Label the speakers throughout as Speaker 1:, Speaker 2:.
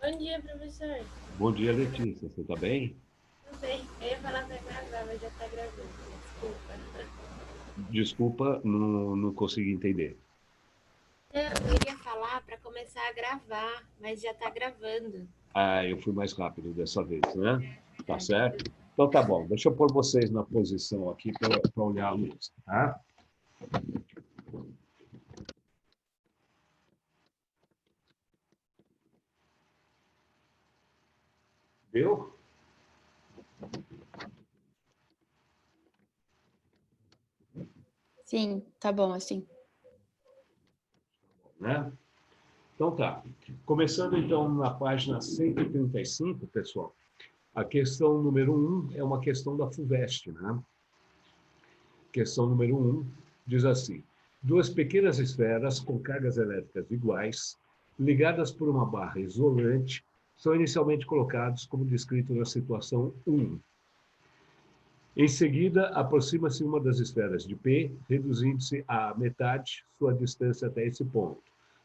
Speaker 1: Bom dia, professor.
Speaker 2: Bom dia, Letícia. Você está bem?
Speaker 1: Tudo bem? Eu ia falar pra gravar, mas já tá gravando. Desculpa.
Speaker 2: Desculpa, não consegui entender.
Speaker 1: Eu ia falar para começar a gravar, mas já tá gravando.
Speaker 2: Ah, eu fui mais rápido dessa vez, né? Tá
Speaker 1: É.
Speaker 2: certo? Então tá bom. Deixa eu pôr vocês na posição aqui para olhar a luz, tá? Viu?
Speaker 3: Sim, tá bom assim.
Speaker 2: Né? Então tá. Começando então na página 135, pessoal. A questão número 1 é uma questão da FUVEST, né? Questão número 1 diz assim: duas pequenas esferas com cargas elétricas iguais, ligadas por uma barra isolante, são inicialmente colocados como descrito na situação 1. Em seguida, aproxima-se uma das esferas de P, reduzindo-se à metade sua distância até esse ponto,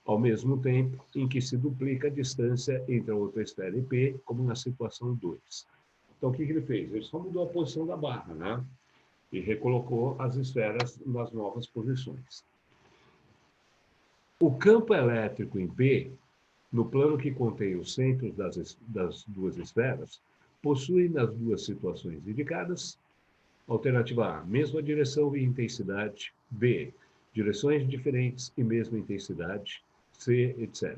Speaker 2: ao mesmo tempo em que se duplica a distância entre a outra esfera e P, como na situação 2. Então, o que ele fez? Ele só mudou a posição da barra, né? E recolocou as esferas nas novas posições. O campo elétrico em P, no plano que contém os centros das duas esferas, possui nas duas situações indicadas: alternativa A, mesma direção e intensidade; B, direções diferentes e mesma intensidade; C, etc.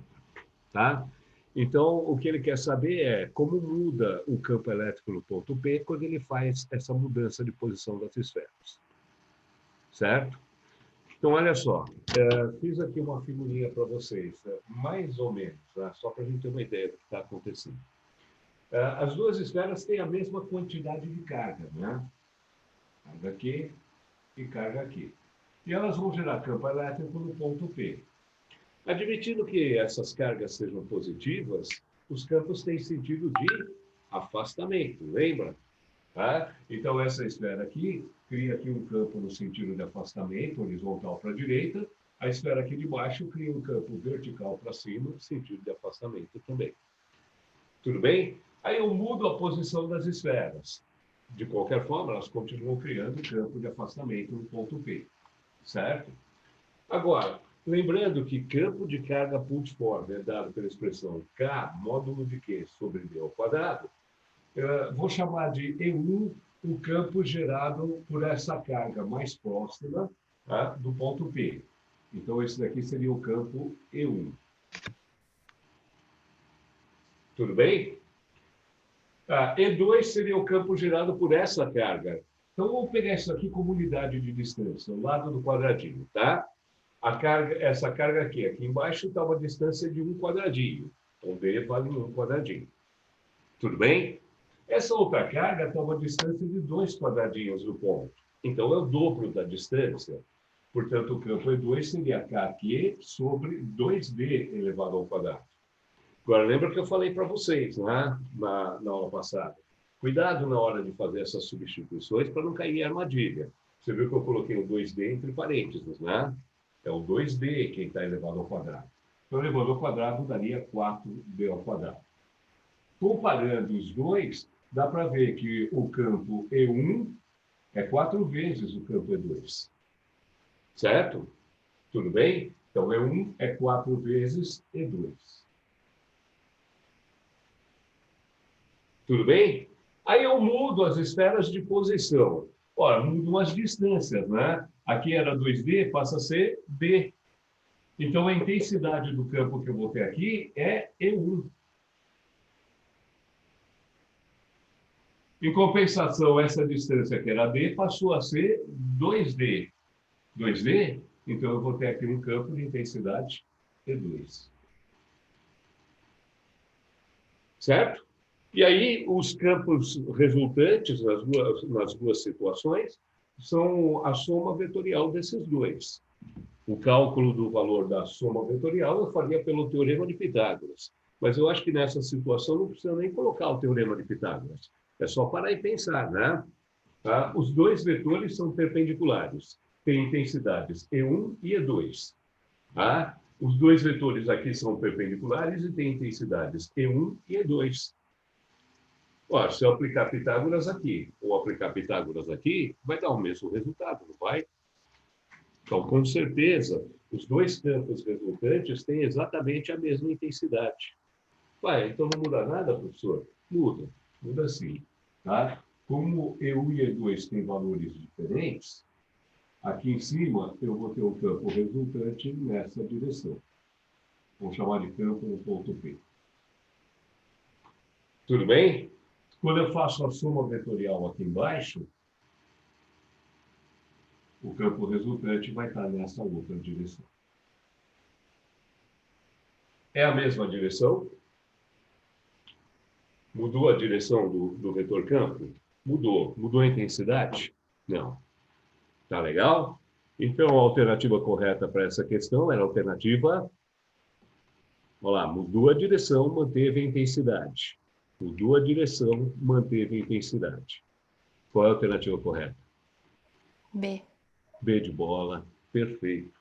Speaker 2: Tá? Então, o que ele quer saber é como muda o campo elétrico no ponto P quando ele faz essa mudança de posição das esferas. Certo? Então, olha só, fiz aqui uma figurinha para vocês, mais ou menos, né? Só para a gente ter uma ideia do que está acontecendo. As duas esferas têm a mesma quantidade de carga, né? Carga aqui e carga aqui. E elas vão gerar campo elétrico no ponto P. Admitindo que essas cargas sejam positivas, os campos têm sentido de afastamento, lembra? Tá? Então, essa esfera aqui cria aqui um campo no sentido de afastamento, horizontal para a direita. A esfera aqui de baixo cria um campo vertical para cima, no sentido de afastamento também. Tudo bem? Aí eu mudo a posição das esferas. De qualquer forma, elas continuam criando campo de afastamento no ponto P. Certo? Agora, lembrando que campo de carga pulsiforme é dado pela expressão K módulo de Q sobre D ao quadrado, vou chamar de E1 o campo gerado por essa carga mais próxima, tá, do ponto P. Então, esse daqui seria o campo E1. Tudo bem? E2 seria o campo gerado por essa carga. Então, vamos pegar isso aqui como unidade de distância, o lado do quadradinho, tá? Essa carga aqui embaixo está uma distância de um quadradinho. Então, D vale um quadradinho. Tudo bem? Essa outra carga está a uma distância de 2 quadradinhos do ponto. Então, é o dobro da distância. Portanto, o campo E2 seria Kq sobre 2D elevado ao quadrado. Agora, lembra que eu falei para vocês, né, na aula passada? Cuidado na hora de fazer essas substituições para não cair em armadilha. Você viu que eu coloquei o 2D entre parênteses, né? É o 2D quem está elevado ao quadrado. Então, elevado ao quadrado daria 4D ao quadrado. Comparando os dois, dá para ver que o campo E1 é 4 vezes o campo E2. Certo? Tudo bem? Então, E1 é 4 vezes E2. Tudo bem? Aí eu mudo as esferas de posição. Ora, mudam as distâncias, né? Aqui era 2D, passa a ser D. Então, a intensidade do campo que eu vou ter aqui é E1. Em compensação, essa distância que era D passou a ser 2D. 2D, então eu vou ter aqui um campo de intensidade E2. Certo? E aí, os campos resultantes nas duas situações são a soma vetorial desses dois. O cálculo do valor da soma vetorial eu faria pelo teorema de Pitágoras. Mas eu acho que nessa situação não precisa nem colocar o teorema de Pitágoras. É só parar e pensar, né? Tá? Os dois vetores são perpendiculares. Têm intensidades E1 e E2. Tá? Os dois vetores aqui são perpendiculares e têm intensidades E1 e E2. Ó, se eu aplicar Pitágoras aqui ou aplicar Pitágoras aqui, vai dar o mesmo resultado, não vai? Então, com certeza, os dois campos resultantes têm exatamente a mesma intensidade. Vai, então não muda nada, professor? Muda, muda sim. Tá? Como E1 e E2 têm valores diferentes, aqui em cima eu vou ter o campo resultante nessa direção. Vamos chamar de campo no ponto P. Tudo bem? Quando eu faço a soma vetorial aqui embaixo, o campo resultante vai estar nessa outra direção. É a mesma direção? Mudou a direção do vetor campo? Mudou. Mudou a intensidade? Não. Tá legal? Então, a alternativa correta para essa questão era a alternativa... Olha lá, mudou a direção, manteve a intensidade. Mudou a direção, manteve a intensidade. Qual é a alternativa correta?
Speaker 3: B.
Speaker 2: B de bola, perfeito.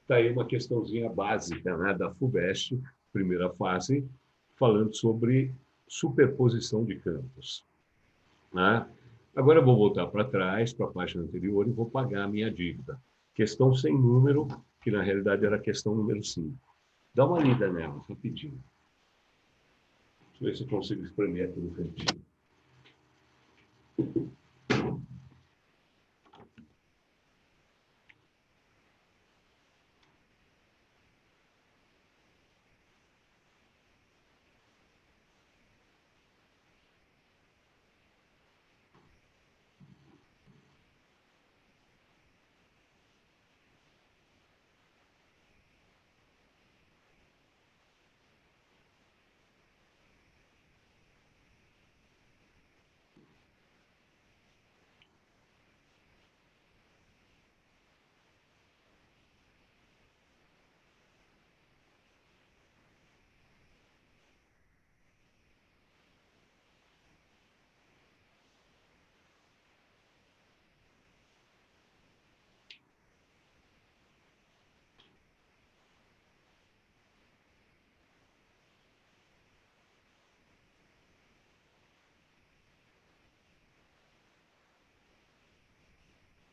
Speaker 2: Está aí uma questãozinha básica, né, da FUVEST, primeira fase, falando sobre superposição de campos. Né? Agora eu vou voltar para trás, para a página anterior, e vou pagar a minha dívida. Questão sem número, que na realidade era a questão número 5. Dá uma lida nela, rapidinho. Deixa eu ver se eu consigo espremer aqui no cantinho.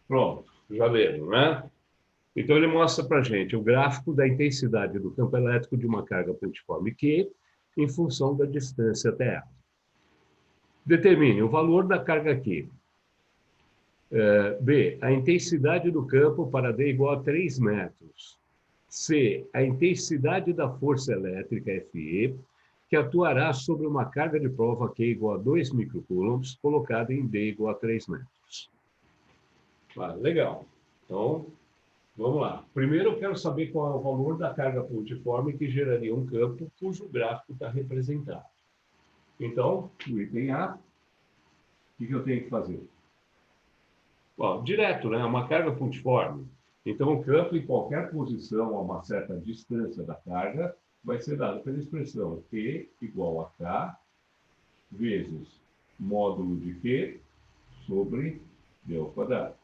Speaker 2: Pronto, já leram, né? Então, ele mostra para a gente o gráfico da intensidade do campo elétrico de uma carga pontiforme Q em função da distância até ela. Determine o valor da carga Q. B, a intensidade do campo para D igual a 3 metros. C, a intensidade da força elétrica FE, que atuará sobre uma carga de prova Q igual a 2 microcoulombs, colocada em D igual a 3 metros. Legal. Então, vamos lá. Primeiro, eu quero saber qual é o valor da carga pontiforme que geraria um campo cujo gráfico está representado. Então, no item A, o que eu tenho que fazer? Bom, direto, né? Uma carga pontiforme. Então, o campo em qualquer posição a uma certa distância da carga vai ser dado pela expressão Q igual a K vezes módulo de Q sobre D ao quadrado.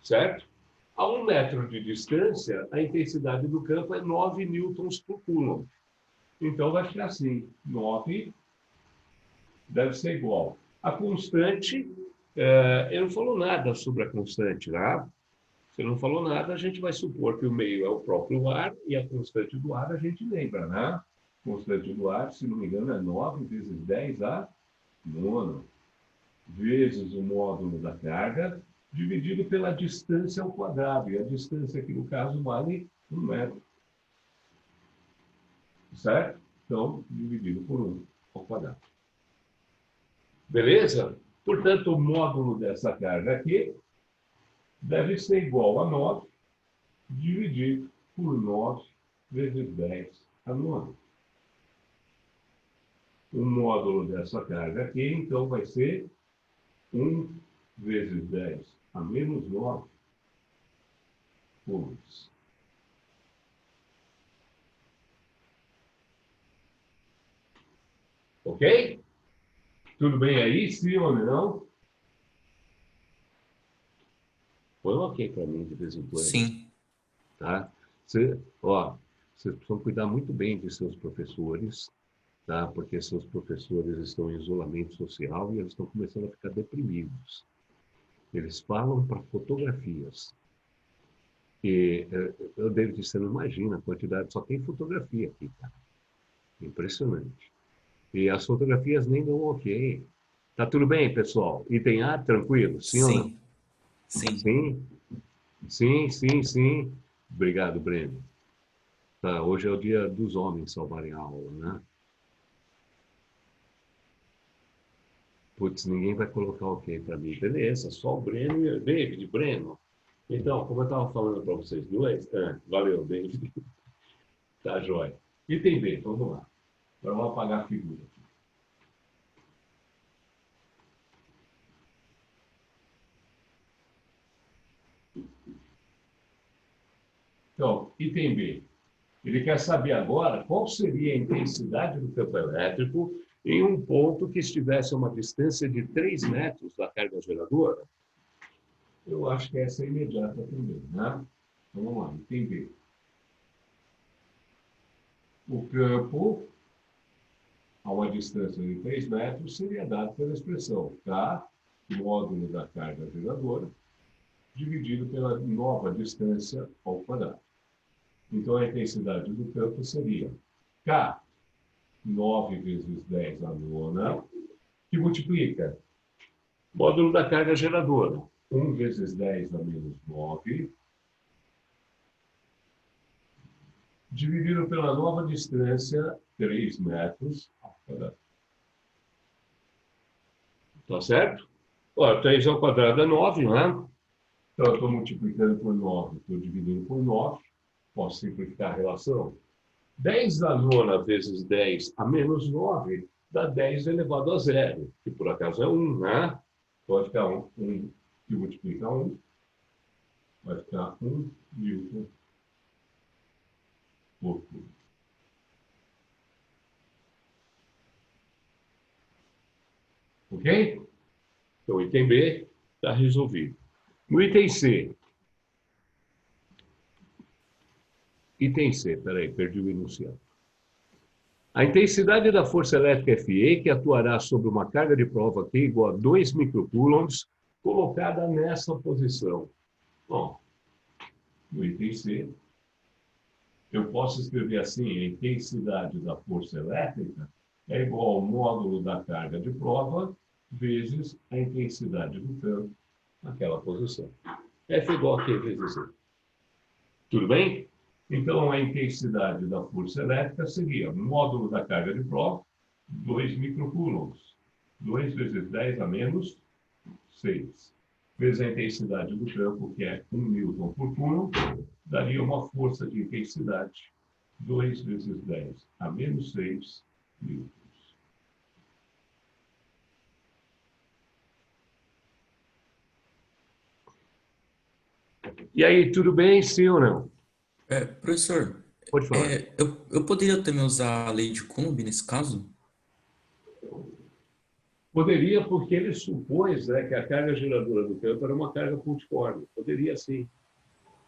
Speaker 2: Certo? A 1 metro de distância, a intensidade do campo é 9 newtons por coulomb. Então, vai ficar assim, 9 deve ser igual. A constante, eu não falou nada sobre a constante, né? Se não falou nada, a gente vai supor que o meio é o próprio ar e a constante do ar a gente lembra, né? Constante do ar, se não me engano, é 9 vezes 10 a nona, vezes o módulo da carga, dividido pela distância ao quadrado. E a distância aqui, no caso, vale 1 metro. Certo? Então, dividido por 1 ao quadrado. Beleza? Portanto, o módulo dessa carga aqui deve ser igual a 9 dividido por 9 vezes 10 a nona. O módulo dessa carga aqui, então, vai ser 1 vezes 10 a menos 9 coulombs. Ok? Tudo bem aí? Sim ou não? Põe um ok para mim de vez em quando.
Speaker 4: Sim.
Speaker 2: tá? Vocês precisam cuidar muito bem de seus professores, tá? Porque seus professores estão em isolamento social e eles estão começando a ficar deprimidos. Eles falam para fotografias. E, David, você não imagina a quantidade, só tem fotografia aqui, cara. Impressionante. E as fotografias nem dão ok. Tá tudo bem, pessoal? Item A, tranquilo? Sim ou não?
Speaker 4: Sim.
Speaker 2: Sim? Sim, sim, sim. Obrigado, Breno. Tá, hoje é o dia dos homens salvarem a aula, né? Putz, ninguém vai colocar ok para mim. Beleza, só o Breno e o David. Breno. Então, como eu estava falando para vocês dois, valeu, David. Tá, jóia. Item B, vamos lá. Agora vamos apagar a figura aqui. Então, item B. Ele quer saber agora qual seria a intensidade do campo elétrico em um ponto que estivesse a uma distância de 3 metros da carga geradora. Eu acho que essa é imediata também, né? Então, vamos lá, item B. O campo, a uma distância de 3 metros, seria dado pela expressão K, módulo da carga geradora, dividido pela nova distância ao quadrado. Então, a intensidade do campo seria K, 9 vezes 10 à nona, que multiplica módulo da carga geradora, 1 vezes 10 a menos 9, dividido pela nova distância, 3 metros ao quadrado. Tá certo? Ora, 3 ao quadrado é 9, né? Então, eu estou multiplicando por 9, estou dividindo por 9, posso simplificar a relação. 10 à nona vezes 10 a menos 9 dá 10 elevado a zero, que por acaso é 1, né? Pode ficar 1 que multiplica 1, vai ficar 1 Newton por Coulomb. Ok? Então, o item B está resolvido. No item C. Item C, peraí, perdi o enunciado. A intensidade da força elétrica FE, que atuará sobre uma carga de prova Q igual a 2 microcoulombs, colocada nessa posição. Bom, no item C, eu posso escrever assim: a intensidade da força elétrica é igual ao módulo da carga de prova vezes a intensidade do campo naquela posição. F igual a Q vezes C. Tudo bem? Então, a intensidade da força elétrica seria módulo da carga de prova, 2 microcoulombs. 2 vezes 10 a menos 6. Vezes a intensidade do campo, que é 1 newton por coulomb, daria uma força de intensidade, 2 vezes 10 a menos 6 newtons. E aí, tudo bem, sim ou não?
Speaker 4: Professor,
Speaker 2: Pode falar.
Speaker 4: eu poderia também usar a lei de Coulomb nesse caso?
Speaker 2: Poderia, porque ele supôs, né, que a carga geradora do campo era uma carga pontiforme. Poderia, sim.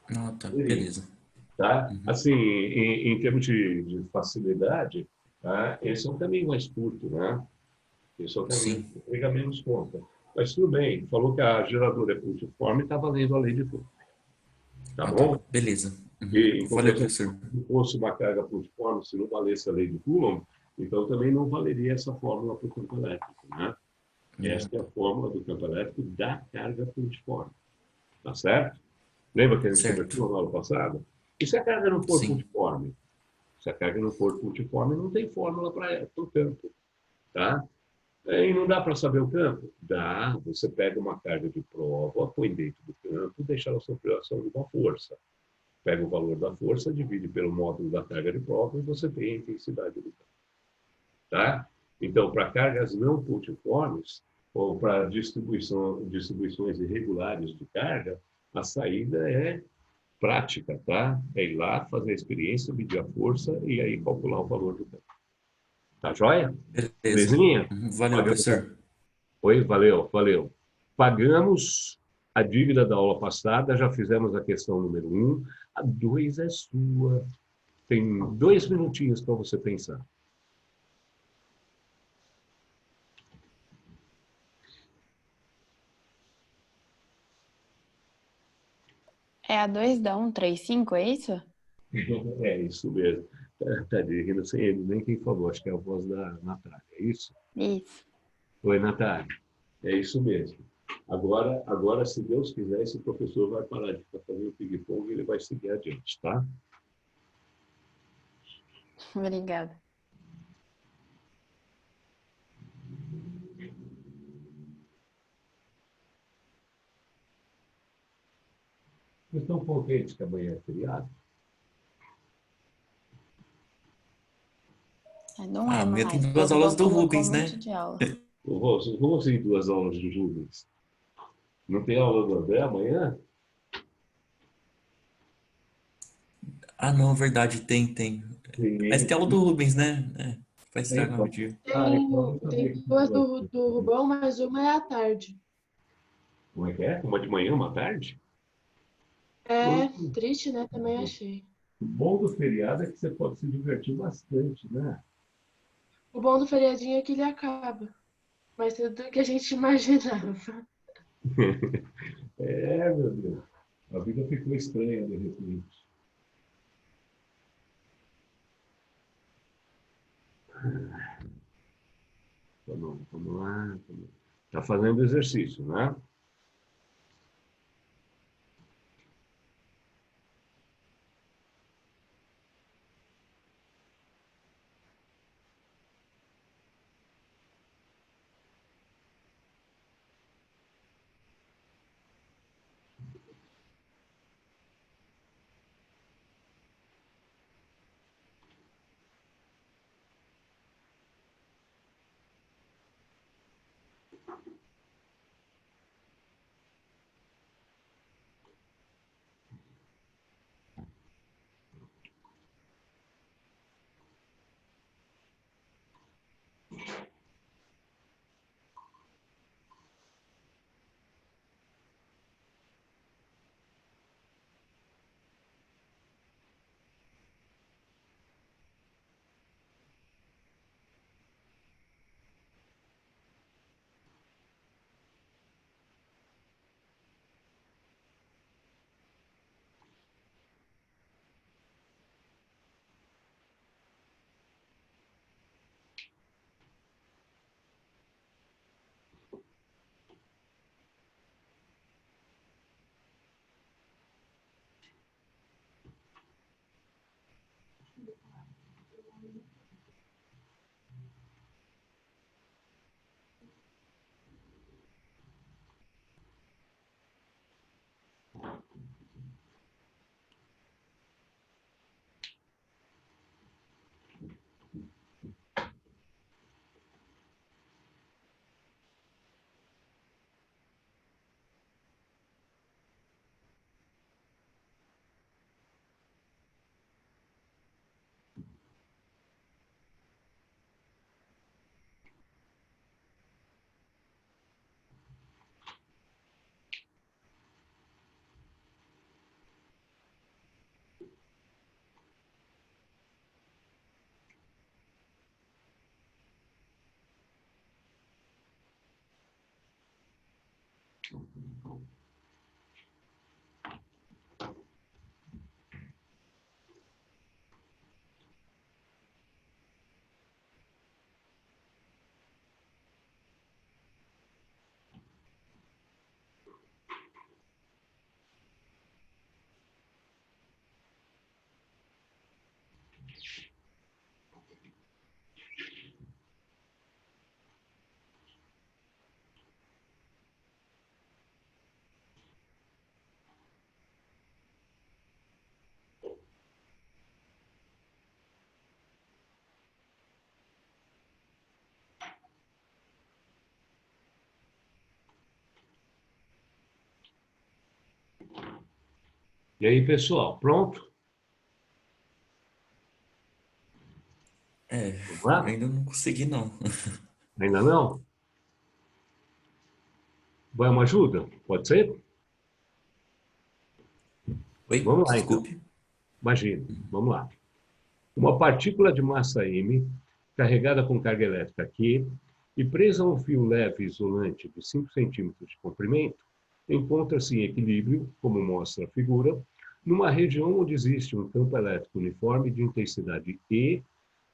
Speaker 4: Ah, tá,
Speaker 2: Poderia.
Speaker 4: beleza.
Speaker 2: Tá? Assim, em termos de facilidade, tá? Esse é um caminho mais curto, né? Esse é um caminho que pega menos conta. Mas tudo bem, falou que a geradora é pontiforme, está valendo a lei de Coulomb. Tá bom?
Speaker 4: Tá, beleza.
Speaker 2: E, em
Speaker 4: Valeu,
Speaker 2: compensação,
Speaker 4: professor.
Speaker 2: se fosse uma carga pontiforme, se não valesse a lei de Coulomb, então também não valeria essa fórmula para o campo elétrico, né? Esta é a fórmula do campo elétrico da carga pontiforme. Tá certo? Lembra que a gente conversou na aula passada? E se a carga não for pontiforme? Se a carga não for pontiforme, não tem fórmula para o campo. Tá? E não dá para saber o campo? Dá. Você pega uma carga de prova, põe dentro do campo e deixa ela sofrer a ação de uma força. Pega o valor da força, divide pelo módulo da carga de prova e você tem a intensidade do campo. Tá? Então, para cargas não pontiformes, ou para distribuições irregulares de carga, a saída é prática, tá? É ir lá, fazer a experiência, medir a força e aí calcular o valor do campo. Tá joia?
Speaker 4: Beleza.
Speaker 2: Belezinha?
Speaker 4: Valeu, professor.
Speaker 2: Oi, valeu, valeu. Pagamos a dívida da aula passada, já fizemos a questão número 1. A 2 é sua. Tem 2 minutinhos para você pensar.
Speaker 3: É a 2 dá 135, é isso?
Speaker 2: É isso mesmo. Tá rindo sem ele, nem quem falou, acho que é a voz da Natália, é isso?
Speaker 3: Isso.
Speaker 2: Oi, Natália. É isso mesmo. Agora, se Deus quiser, esse professor vai parar de ficar fazendo ping-pong e ele vai seguir adiante, tá?
Speaker 3: Obrigada.
Speaker 2: Vocês estão contentes que amanhã é feriado?
Speaker 3: Não é
Speaker 4: Amanhã tem
Speaker 3: mais. O
Speaker 4: 2
Speaker 3: povo
Speaker 4: aulas do
Speaker 3: colocou um
Speaker 4: Rubens,
Speaker 3: monte
Speaker 4: né?
Speaker 3: de aula.
Speaker 2: Como assim 2 aulas de Rubens? Não tem aula do André amanhã?
Speaker 4: Ah, não, verdade, tem. Mas tem aula do Rubens, né? Vai estragar o dia.
Speaker 2: Então eu sabia
Speaker 5: Tem
Speaker 2: que tinha
Speaker 5: duas
Speaker 2: duas.
Speaker 5: do Rubão, mas uma é à tarde.
Speaker 2: Como é que é? Uma de manhã, uma tarde?
Speaker 5: É triste, né? Também achei.
Speaker 2: O bom do feriado é que você pode se divertir bastante, né?
Speaker 5: O bom do feriadinho é que ele acaba. Mais cedo do que a gente imaginava.
Speaker 2: É, meu Deus. A vida ficou estranha de repente. Vamos lá. Está fazendo exercício, né? E aí, pessoal, pronto?
Speaker 4: É,
Speaker 2: Vamos lá?
Speaker 4: ainda não consegui, não.
Speaker 2: Ainda não? Vai uma ajuda? Pode ser?
Speaker 4: Oi,
Speaker 2: Vamos lá, então.
Speaker 4: desculpe.
Speaker 2: Imagine, vamos lá. Uma partícula de massa m, carregada com carga elétrica Q, e presa a um fio leve isolante de 5 centímetros de comprimento, encontra-se em equilíbrio, como mostra a figura, numa região onde existe um campo elétrico uniforme de intensidade E,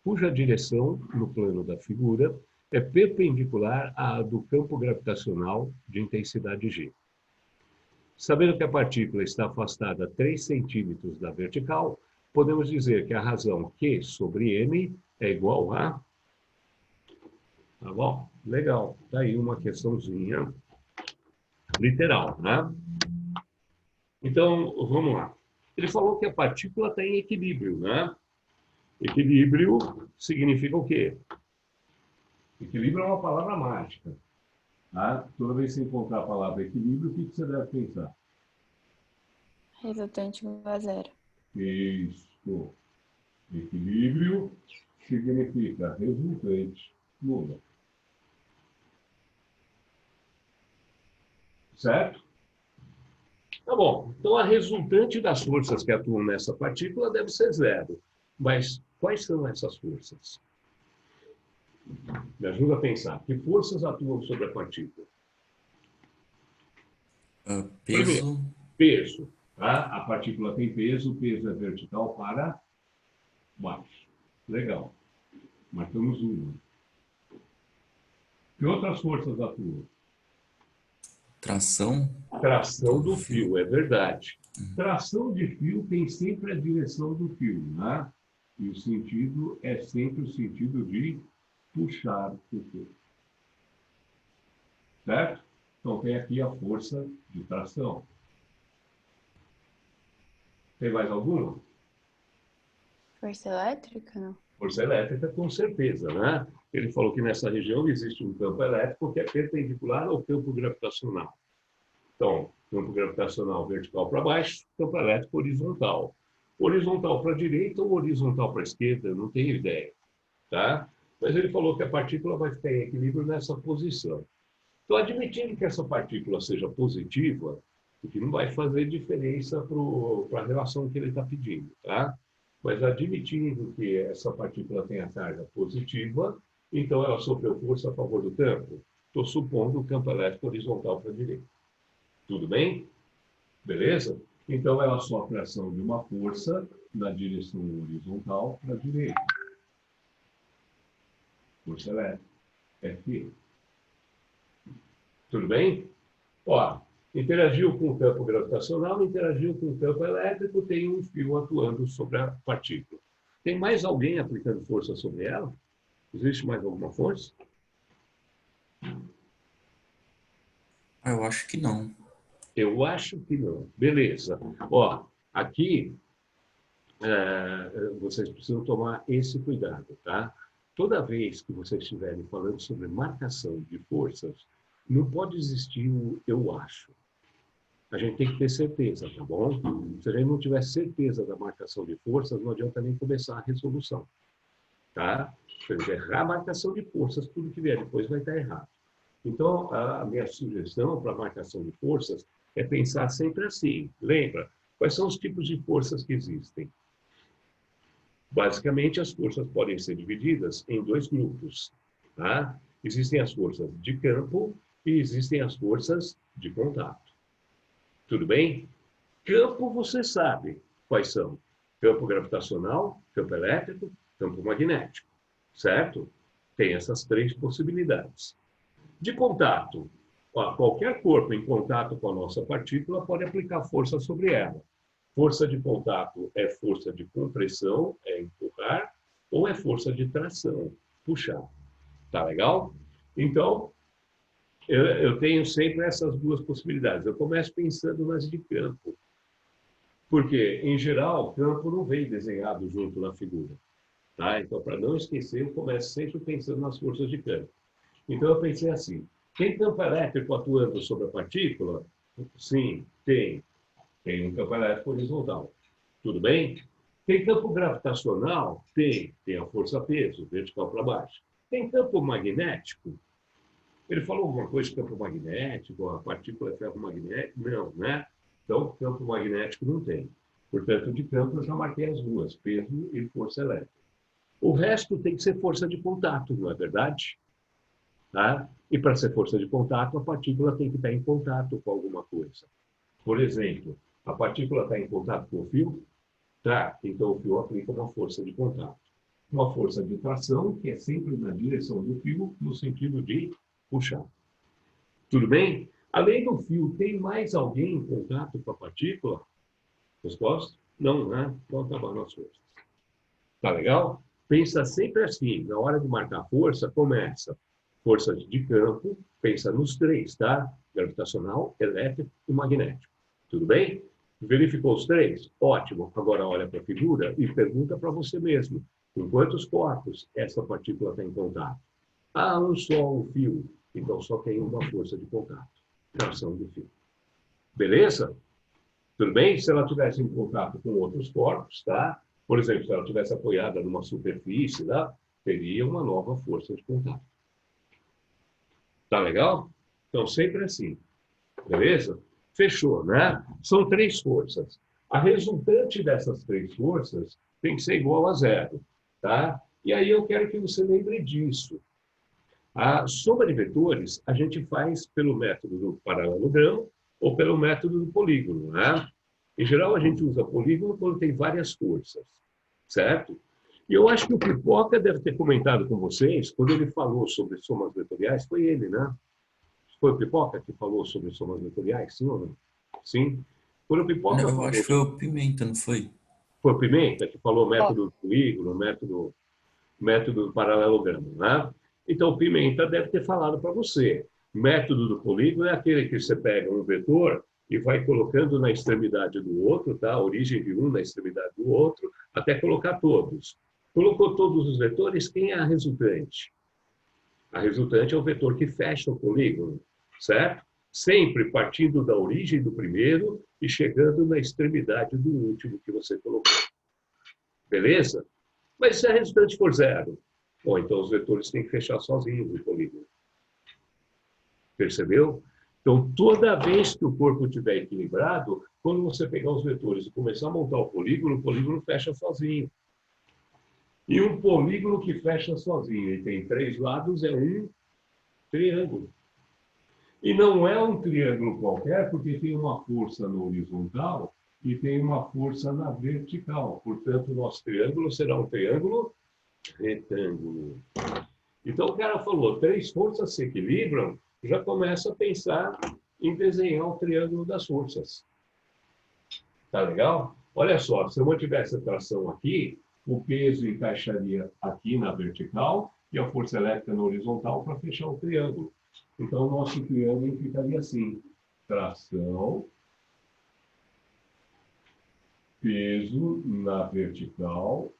Speaker 2: cuja direção, no plano da figura, é perpendicular à do campo gravitacional de intensidade G. Sabendo que a partícula está afastada 3 centímetros da vertical, podemos dizer que a razão Q sobre M é igual a... Tá bom? Legal. Está aí uma questãozinha literal, né? Então, vamos lá. Ele falou que a partícula está em equilíbrio, né? Equilíbrio significa o quê? Equilíbrio é uma palavra mágica. Tá? Toda vez que você encontrar a palavra equilíbrio, o que você deve pensar?
Speaker 3: Resultante igual a zero.
Speaker 2: Isso. Equilíbrio significa resultante nulo. Certo? Tá bom. Então, a resultante das forças que atuam nessa partícula deve ser zero. Mas quais são essas forças? Me ajuda a pensar. Que forças atuam sobre a partícula? Primeiro,
Speaker 4: Peso.
Speaker 2: peso. Tá? A partícula tem peso, o peso é vertical para baixo. Legal. Marcamos uma. Que outras forças atuam?
Speaker 4: Tração.
Speaker 2: Tração do
Speaker 4: Do fio.
Speaker 2: fio, é verdade. Tração de fio tem sempre a direção do fio, né? E o sentido é sempre o sentido de puxar o fio. Certo? Então tem aqui a força de tração. Tem mais alguma?
Speaker 3: Força elétrica, não?
Speaker 2: Força elétrica, com certeza, né? Ele falou que nessa região existe um campo elétrico que é perpendicular ao campo gravitacional. Então, campo gravitacional vertical para baixo, campo elétrico horizontal. Horizontal para a direita ou horizontal para a esquerda, não tenho ideia. Tá? Mas ele falou que a partícula vai ficar em equilíbrio nessa posição. Então, admitindo que essa partícula seja positiva, o que não vai fazer diferença para a relação que ele está pedindo. Tá? Mas admitindo que essa partícula tenha carga positiva, então ela sofreu força a favor do campo. Estou supondo o campo elétrico horizontal para a direita. Tudo bem? Beleza? Então, ela sofre a ação de uma força na direção horizontal para a direita. Força elétrica. F. Tudo bem? Ó, interagiu com o campo gravitacional, interagiu com o campo elétrico, tem um fio atuando sobre a partícula. Tem mais alguém aplicando força sobre ela? Existe mais alguma força?
Speaker 4: Eu acho que não.
Speaker 2: Eu acho que não. Beleza. Ó, aqui vocês precisam tomar esse cuidado, tá? Toda vez que vocês estiverem falando sobre marcação de forças, não pode existir o eu acho. A gente tem que ter certeza, tá bom? Se a gente não tiver certeza da marcação de forças, não adianta nem começar a resolução, tá? Se a gente errar a marcação de forças, tudo que vier depois vai estar errado. Então, a minha sugestão para a marcação de forças é pensar sempre assim. Lembra? Quais são os tipos de forças que existem? Basicamente, as forças podem ser divididas em dois grupos. Tá? Existem as forças de campo e existem as forças de contato. Tudo bem? Campo, você sabe quais são. Campo gravitacional, campo elétrico, campo magnético. Certo? Tem essas três possibilidades. De contato, qualquer corpo em contato com a nossa partícula pode aplicar força sobre ela. Força de contato é força de compressão, é empurrar, ou é força de tração, puxar. Tá legal? Então, eu tenho sempre essas duas possibilidades. Eu começo pensando nas de campo. Porque, em geral, o campo não vem desenhado junto na figura. Tá? Então, para não esquecer, eu começo sempre pensando nas forças de campo. Então, eu pensei assim, tem campo elétrico atuando sobre a partícula? Sim, tem. Tem um campo elétrico horizontal. Tudo bem? Tem campo gravitacional? Tem. Tem a força-peso, vertical para baixo. Tem campo magnético? Ele falou alguma coisa de campo magnético, a partícula é ferro magnético? Não, né? Então, campo magnético não tem. Portanto, de campo eu já marquei as duas, peso e força elétrica. O resto tem que ser força de contato, não é verdade? Tá? E para ser força de contato, a partícula tem que estar em contato com alguma coisa. Por exemplo, a partícula está em contato com o fio? Tá, então o fio aplica uma força de contato. Uma força de tração, que é sempre na direção do fio, no sentido de puxar. Tudo bem? Além do fio, tem mais alguém em contato com a partícula? Resposta? Não, né? Então acabaram as forças. Tá legal? Pensa sempre assim, na hora de marcar força, começa força de campo, pensa nos três, tá? Gravitacional, elétrico e magnético. Tudo bem? Verificou os três? Ótimo. Agora olha para a figura e pergunta para você mesmo, com quantos corpos essa partícula está em contato? Ah, um só, um fio. Então só tem uma força de contato, tração do fio. Beleza? Tudo bem? Se ela tivesse em contato com outros corpos, tá? Por exemplo, se ela tivesse apoiada numa superfície, tá? Teria uma nova força de contato. Tá legal? Então, sempre assim. Beleza? Fechou, né? São três forças. A resultante dessas três forças tem que ser igual a zero, tá? E aí eu quero que você lembre disso. A soma de vetores a gente faz pelo método do paralelogramo ou pelo método do polígono, né? Em geral, a gente usa polígono quando tem várias forças, certo? E eu acho que o Pipoca deve ter comentado com vocês, quando ele falou sobre somas vetoriais, foi ele, né? Foi o Pipoca que falou sobre somas vetoriais, sim ou não? Sim. Quando o Pipoca
Speaker 4: Eu
Speaker 2: falou...
Speaker 4: acho que foi o Pimenta, não foi?
Speaker 2: Foi o Pimenta que falou
Speaker 3: Ó,
Speaker 2: método do polígono, método do paralelogramo, né? Então, o Pimenta deve ter falado para você. Método do polígono é aquele que você pega um vetor e vai colocando na extremidade do outro, tá? A origem de um na extremidade do outro, até colocar todos. Colocou todos os vetores, quem é a resultante? A resultante é o vetor que fecha o polígono, certo? Sempre partindo da origem do primeiro e chegando na extremidade do último que você colocou. Beleza? Mas se a resultante for zero, bom, então os vetores têm que fechar sozinhos o polígono. Percebeu? Então, toda vez que o corpo estiver equilibrado, quando você pegar os vetores e começar a montar o polígono fecha sozinho. E um polígono que fecha sozinho e tem três lados é um triângulo. E não é um triângulo qualquer, porque tem uma força na horizontal e tem uma força na vertical. Portanto, o nosso triângulo será um triângulo retângulo. Então, o cara falou, três forças se equilibram, já começa a pensar em desenhar o triângulo das forças. Tá legal? Olha só, se eu mantivesse a tração aqui, o peso encaixaria aqui na vertical e a força elétrica na horizontal para fechar o triângulo. Então, o nosso triângulo ficaria assim. Tração, peso na vertical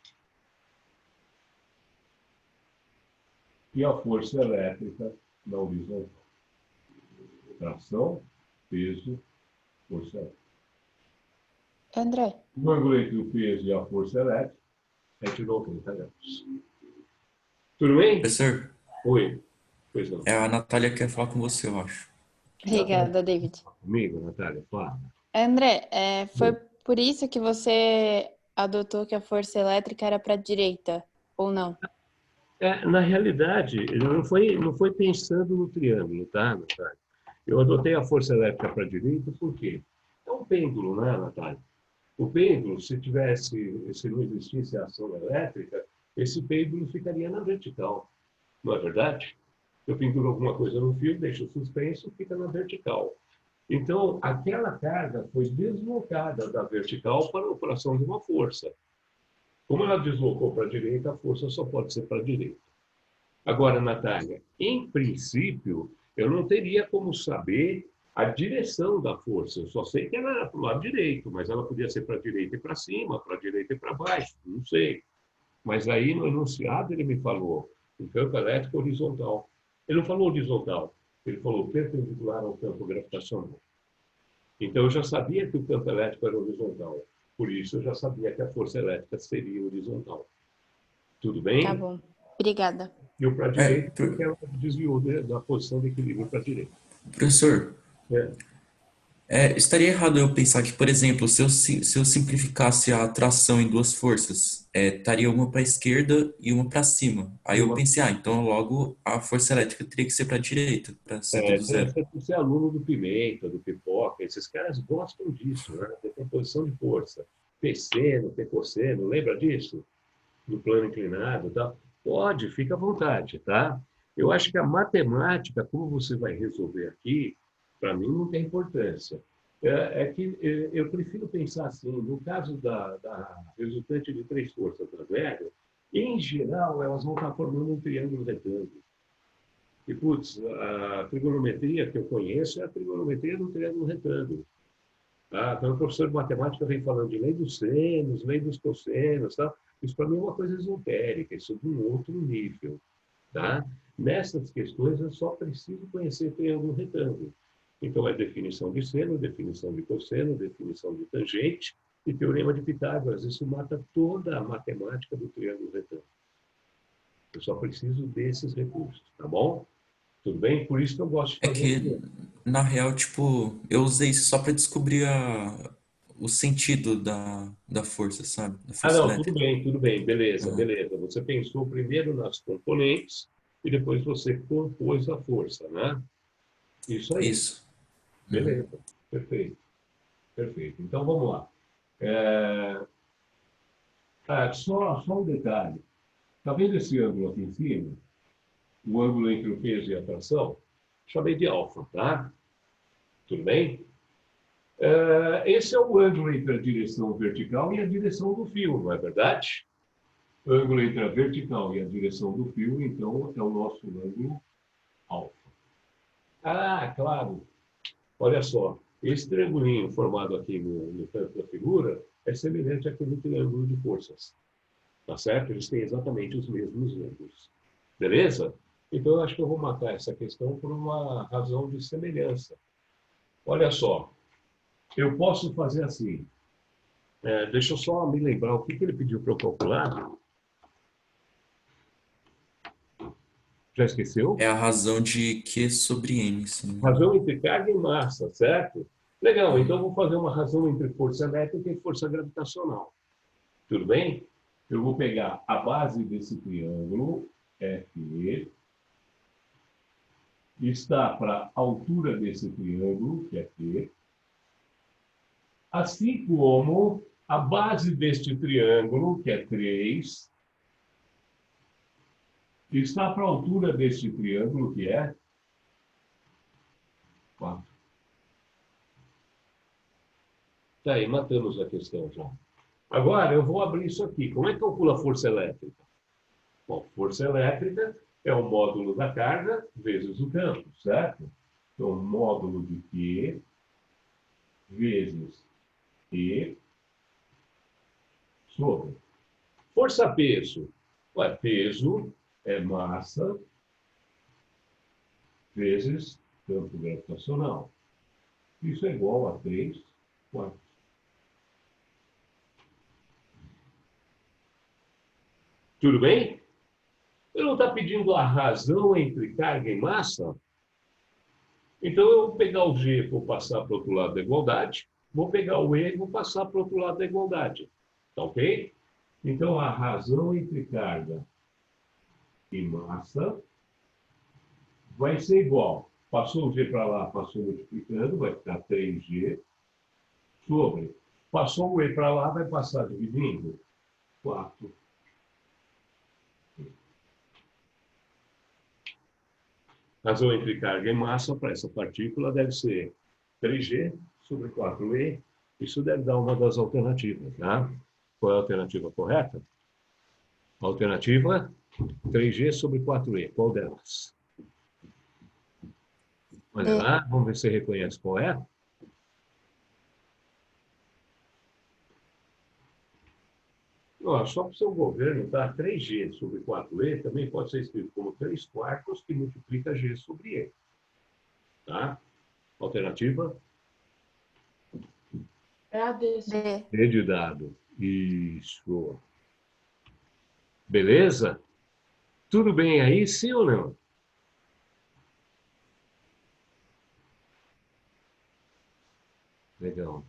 Speaker 2: e a força elétrica na horizontal. Tração, peso, força elétrica.
Speaker 3: André,
Speaker 2: O ângulo entre o peso e a força elétrica é de 90 graus. Tudo bem?
Speaker 4: Professor,
Speaker 2: Oi. Pois não.
Speaker 4: a Natália quer falar com você, eu acho.
Speaker 3: obrigada, David.
Speaker 2: Comigo, Natália? Fala.
Speaker 3: André, foi por isso que você adotou que a força elétrica era para a direita, ou não?
Speaker 2: Na realidade, não foi pensando no triângulo, tá, Natália? Eu adotei a força elétrica para a direita, por quê? É um pêndulo, né, Natália? O pêndulo, se não existisse a ação elétrica, esse pêndulo ficaria na vertical, não é verdade? Eu penduro alguma coisa no fio, deixo suspenso, fica na vertical. Então, aquela carga foi deslocada da vertical para a operação de uma força. Como ela deslocou para a direita, a força só pode ser para a direita. Agora, Natália, em princípio, eu não teria como saber a direção da força. Eu só sei que ela era para o lado direito, mas ela podia ser para a direita e para cima, para a direita e para baixo, não sei. Mas aí no enunciado ele me falou um campo elétrico horizontal. Ele não falou horizontal, ele falou perpendicular ao campo gravitacional. Então eu já sabia que o campo elétrico era horizontal. Por isso eu já sabia que a força elétrica seria horizontal. Tudo bem?
Speaker 3: Tá bom. Obrigada.
Speaker 2: E o para a direita, porque ela desviou da posição de equilíbrio para a direita.
Speaker 4: Professor,
Speaker 2: É.
Speaker 4: Estaria errado eu pensar que, por exemplo, se eu simplificasse a atração em duas forças, estaria uma para a esquerda e uma para cima. Aí
Speaker 2: E
Speaker 4: eu
Speaker 2: uma,
Speaker 4: pensei, então logo a força elétrica teria que ser para a direita, para ser tudo zero.
Speaker 2: você é aluno do Pimenta, do Pipoca, esses caras gostam disso, né? Decomposição de força. P-seno, P-cosseno, lembra disso? No plano inclinado e tal. Pode, fica à vontade, tá? Eu acho que a matemática, como você vai resolver aqui, para mim não tem importância. Que eu prefiro pensar assim, no caso da resultante de três forças da velha, em geral, elas vão estar formando um triângulo retângulo. E, putz, a trigonometria que eu conheço é a trigonometria do triângulo retângulo. Tá? Então, o professor de matemática vem falando de lei dos senos, lei dos cossenos, tá? Isso para mim é uma coisa esotérica, isso é de um outro nível. Tá? Nessas questões, eu só preciso conhecer triângulo retângulo. Então, é definição de seno, definição de cosseno, definição de tangente e teorema de Pitágoras. Isso mata toda a matemática do triângulo retângulo. Eu só preciso desses recursos, tá bom? Tudo bem? Por isso que eu gosto de
Speaker 4: É
Speaker 2: fazer
Speaker 4: que,
Speaker 2: assim.
Speaker 4: na real, tipo, eu usei isso só para descobrir o sentido da força, sabe? Da
Speaker 2: Ah,
Speaker 4: força
Speaker 2: não,
Speaker 4: elétrica.
Speaker 2: tudo bem, beleza,
Speaker 4: Aham.
Speaker 2: beleza. Você pensou primeiro nas componentes e depois você compôs a força, né? Isso aí,
Speaker 4: Isso. Uhum.
Speaker 2: beleza, perfeito, perfeito. Então vamos lá. É, só um detalhe. Está vendo esse ângulo aqui em cima? O ângulo entre o peso e a tração? Chamei de alfa, tá? Tudo bem? Esse é o ângulo entre a direção vertical e a direção do fio, não é verdade? O ângulo entre a vertical e a direção do fio, então, é o nosso ângulo alfa. Ah, claro. Olha só, esse triangulinho formado aqui no canto da figura é semelhante àquele triângulo de forças. Tá certo? Eles têm exatamente os mesmos ângulos. Beleza? Então, eu acho que eu vou matar essa questão por uma razão de semelhança. Olha só, eu posso fazer assim. Deixa eu só me lembrar o que ele pediu para eu calcular. Já esqueceu?
Speaker 4: É a razão de Q sobre M, se não me engano.
Speaker 2: Razão entre carga e massa, certo? Legal, então
Speaker 4: Uhum.
Speaker 2: eu vou fazer uma razão entre força elétrica e força gravitacional. Tudo bem? Eu vou pegar a base desse triângulo, FE, está para a altura desse triângulo, que é P, assim como a base deste triângulo, que é 3, está para a altura deste triângulo, que é 4. Tá aí, matamos a questão já. Agora, eu vou abrir isso aqui. Como é que calcula a força elétrica? Bom, força elétrica é o módulo da carga vezes o campo, certo? Então, módulo de Q vezes E sobre. Força-peso. Peso é massa vezes campo gravitacional. Isso é igual a 3 quartos. Tudo bem? Ele não está pedindo a razão entre carga e massa? Então, eu vou pegar o G e vou passar para o outro lado da igualdade, vou pegar o E e vou passar para o outro lado da igualdade. Tá ok? Então, a razão entre carga e massa vai ser igual. Passou o G para lá, passou multiplicando, vai ficar 3G sobre. Passou o E para lá, vai passar dividindo 4. Razão entre carga e massa para essa partícula deve ser 3G sobre 4E. Isso deve dar uma das alternativas, tá? Qual é a alternativa correta? Alternativa 3G sobre 4E. Qual delas? Olha
Speaker 3: É,
Speaker 2: lá, vamos ver se você reconhece qual é. Ó, só para o seu governo, tá? 3G sobre 4E também pode ser escrito como 3 quartos que multiplica G sobre E. Tá? Alternativa
Speaker 5: É a desse.
Speaker 3: D.
Speaker 2: D de dado. Isso. Beleza? Tudo bem aí, sim ou não? Legal.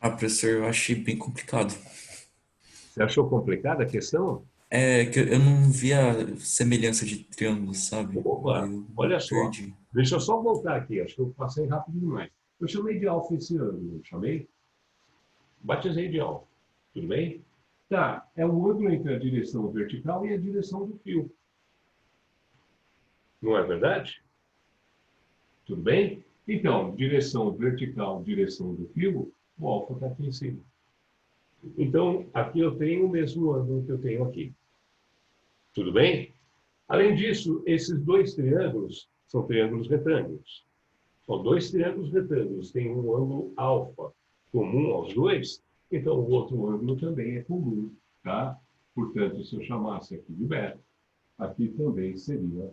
Speaker 4: Ah, professor, eu achei bem complicado.
Speaker 2: Você achou complicada a questão?
Speaker 4: É que eu não via semelhança de triângulo, sabe?
Speaker 2: Opa,
Speaker 4: Aí eu
Speaker 2: olha só.
Speaker 4: perdi.
Speaker 2: Deixa eu só voltar aqui, acho que eu passei rápido demais. Eu chamei de alfa esse ângulo, não chamei? Batizei de alfa. Tudo bem? Tá, é o ângulo entre a direção vertical e a direção do fio. Não é verdade? Tudo bem? Então, direção vertical, direção do fio, o alfa está aqui em cima. Então, aqui eu tenho o mesmo ângulo que eu tenho aqui. Tudo bem? Além disso, esses dois triângulos são triângulos retângulos. São dois triângulos retângulos, têm um ângulo alfa comum aos dois, então o outro ângulo também é comum, tá? Portanto, se eu chamasse aqui de beta, aqui também seria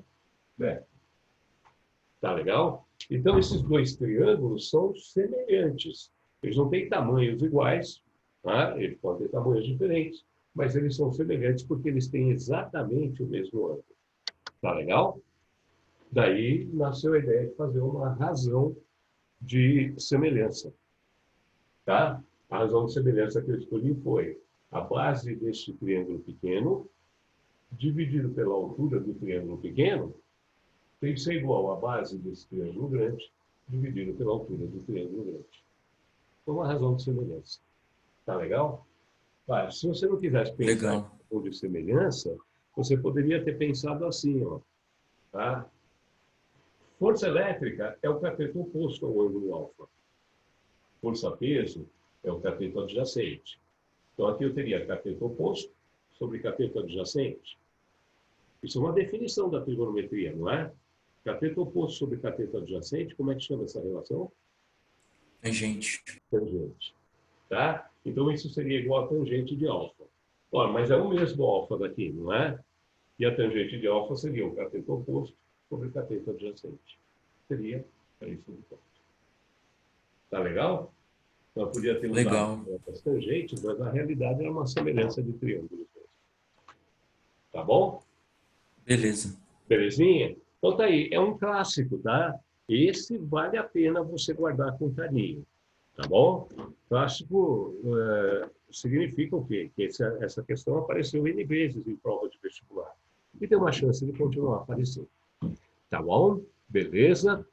Speaker 2: beta. Tá legal? Então, esses dois triângulos são semelhantes. Eles não têm tamanhos iguais, tá? Eles podem ter tamanhos diferentes, mas eles são semelhantes porque eles têm exatamente o mesmo ângulo. Tá legal? Daí nasceu a ideia de fazer uma razão de semelhança. Tá? A razão de semelhança que eu escolhi foi a base deste triângulo pequeno, dividido pela altura do triângulo pequeno, tem que ser igual à base desse triângulo grande, dividido pela altura do triângulo grande. Foi uma razão de semelhança. Tá legal? Claro, se você não quisesse pensar em
Speaker 4: Legal.
Speaker 2: razão de semelhança, você poderia ter pensado assim, ó, tá? Força elétrica é o cateto oposto ao ângulo alfa. Força-peso é o cateto adjacente. Então, aqui eu teria cateto oposto sobre cateto adjacente. Isso é uma definição da trigonometria, não é? Cateto oposto sobre cateto adjacente, como é que chama essa relação?
Speaker 4: Tangente.
Speaker 2: Tangente. Tá? Então, isso seria igual a tangente de alfa. Ora, mas é o mesmo alfa daqui, não é? E a tangente de alfa seria o cateto oposto sobre cateto adjacente. Seria isso do ponto. Tá legal? Então, eu podia ter usado
Speaker 4: Legal.
Speaker 2: as tangentes, mas na realidade era uma semelhança de triângulos. Tá bom?
Speaker 4: Beleza.
Speaker 2: Belezinha? Então tá aí, é um clássico, tá? Esse vale a pena você guardar com carinho, tá bom? Clássico significa o quê? Que essa questão apareceu N vezes em prova de vestibular. E tem uma chance de continuar aparecendo. Tá bom? Beleza?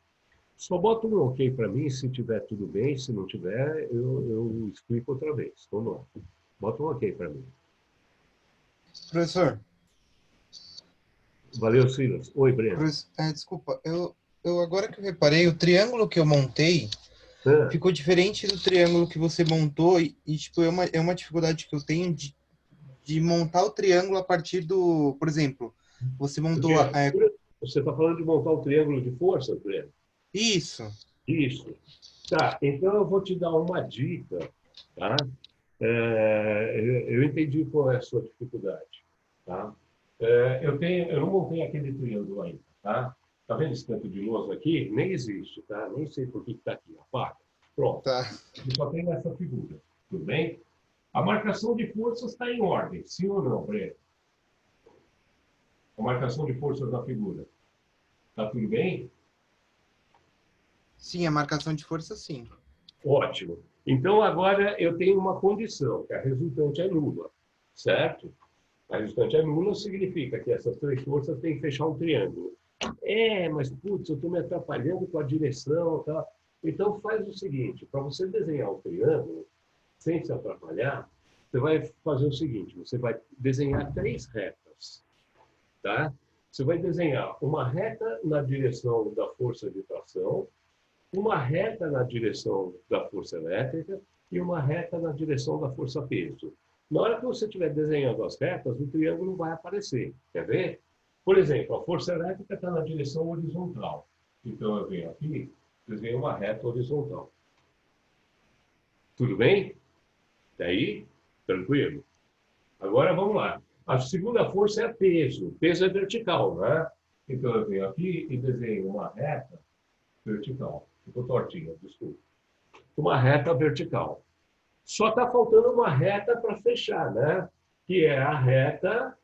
Speaker 2: Só bota um ok para mim, se tiver tudo bem, se não tiver, eu explico outra vez. Vamos lá. Bota um ok para mim.
Speaker 6: Professor,
Speaker 2: Valeu, Silas. Oi, Breno.
Speaker 6: desculpa, eu agora que eu reparei, o triângulo que eu montei
Speaker 2: Ah,
Speaker 6: ficou diferente do triângulo que você montou e tipo, é uma dificuldade que eu tenho de montar o triângulo a partir do, por exemplo, você montou
Speaker 2: você está falando de montar o triângulo de força, Breno?
Speaker 6: isso.
Speaker 2: Isso. Tá, então eu vou te dar uma dica, tá? Eu entendi qual é a sua dificuldade, tá? Eu não montei aquele triângulo ainda, tá? Tá vendo esse tanto de lousa aqui? Nem existe, tá? Nem sei por que está aqui. Apaga. Pronto.
Speaker 6: Tá.
Speaker 2: Eu só tenho essa figura, tudo bem? A marcação de forças está em ordem, sim ou não, Breno? A marcação de forças da figura. Tá tudo bem?
Speaker 6: Sim, a marcação de força sim.
Speaker 2: Ótimo. Então, agora eu tenho uma condição, que a resultante é nula, certo? A resultante é nula significa que essas três forças têm que fechar um triângulo. Mas, putz, eu estou me atrapalhando com a direção, tá? Então, faz o seguinte, para você desenhar o triângulo, sem se atrapalhar, você vai fazer o seguinte, você vai desenhar três retas, tá? Você vai desenhar uma reta na direção da força de tração, uma reta na direção da força elétrica e uma reta na direção da força-peso. Na hora que você estiver desenhando as retas, o triângulo vai aparecer. Quer ver? Por exemplo, a força elétrica está na direção horizontal. Então, eu venho aqui, desenho uma reta horizontal. Tudo bem? Daí, tranquilo. Agora, vamos lá. A segunda força é peso. Peso é vertical, né? Então, eu venho aqui e desenho uma reta vertical. Ficou tortinha, desculpa. Uma reta vertical. Só está faltando uma reta para fechar, né? Que é a reta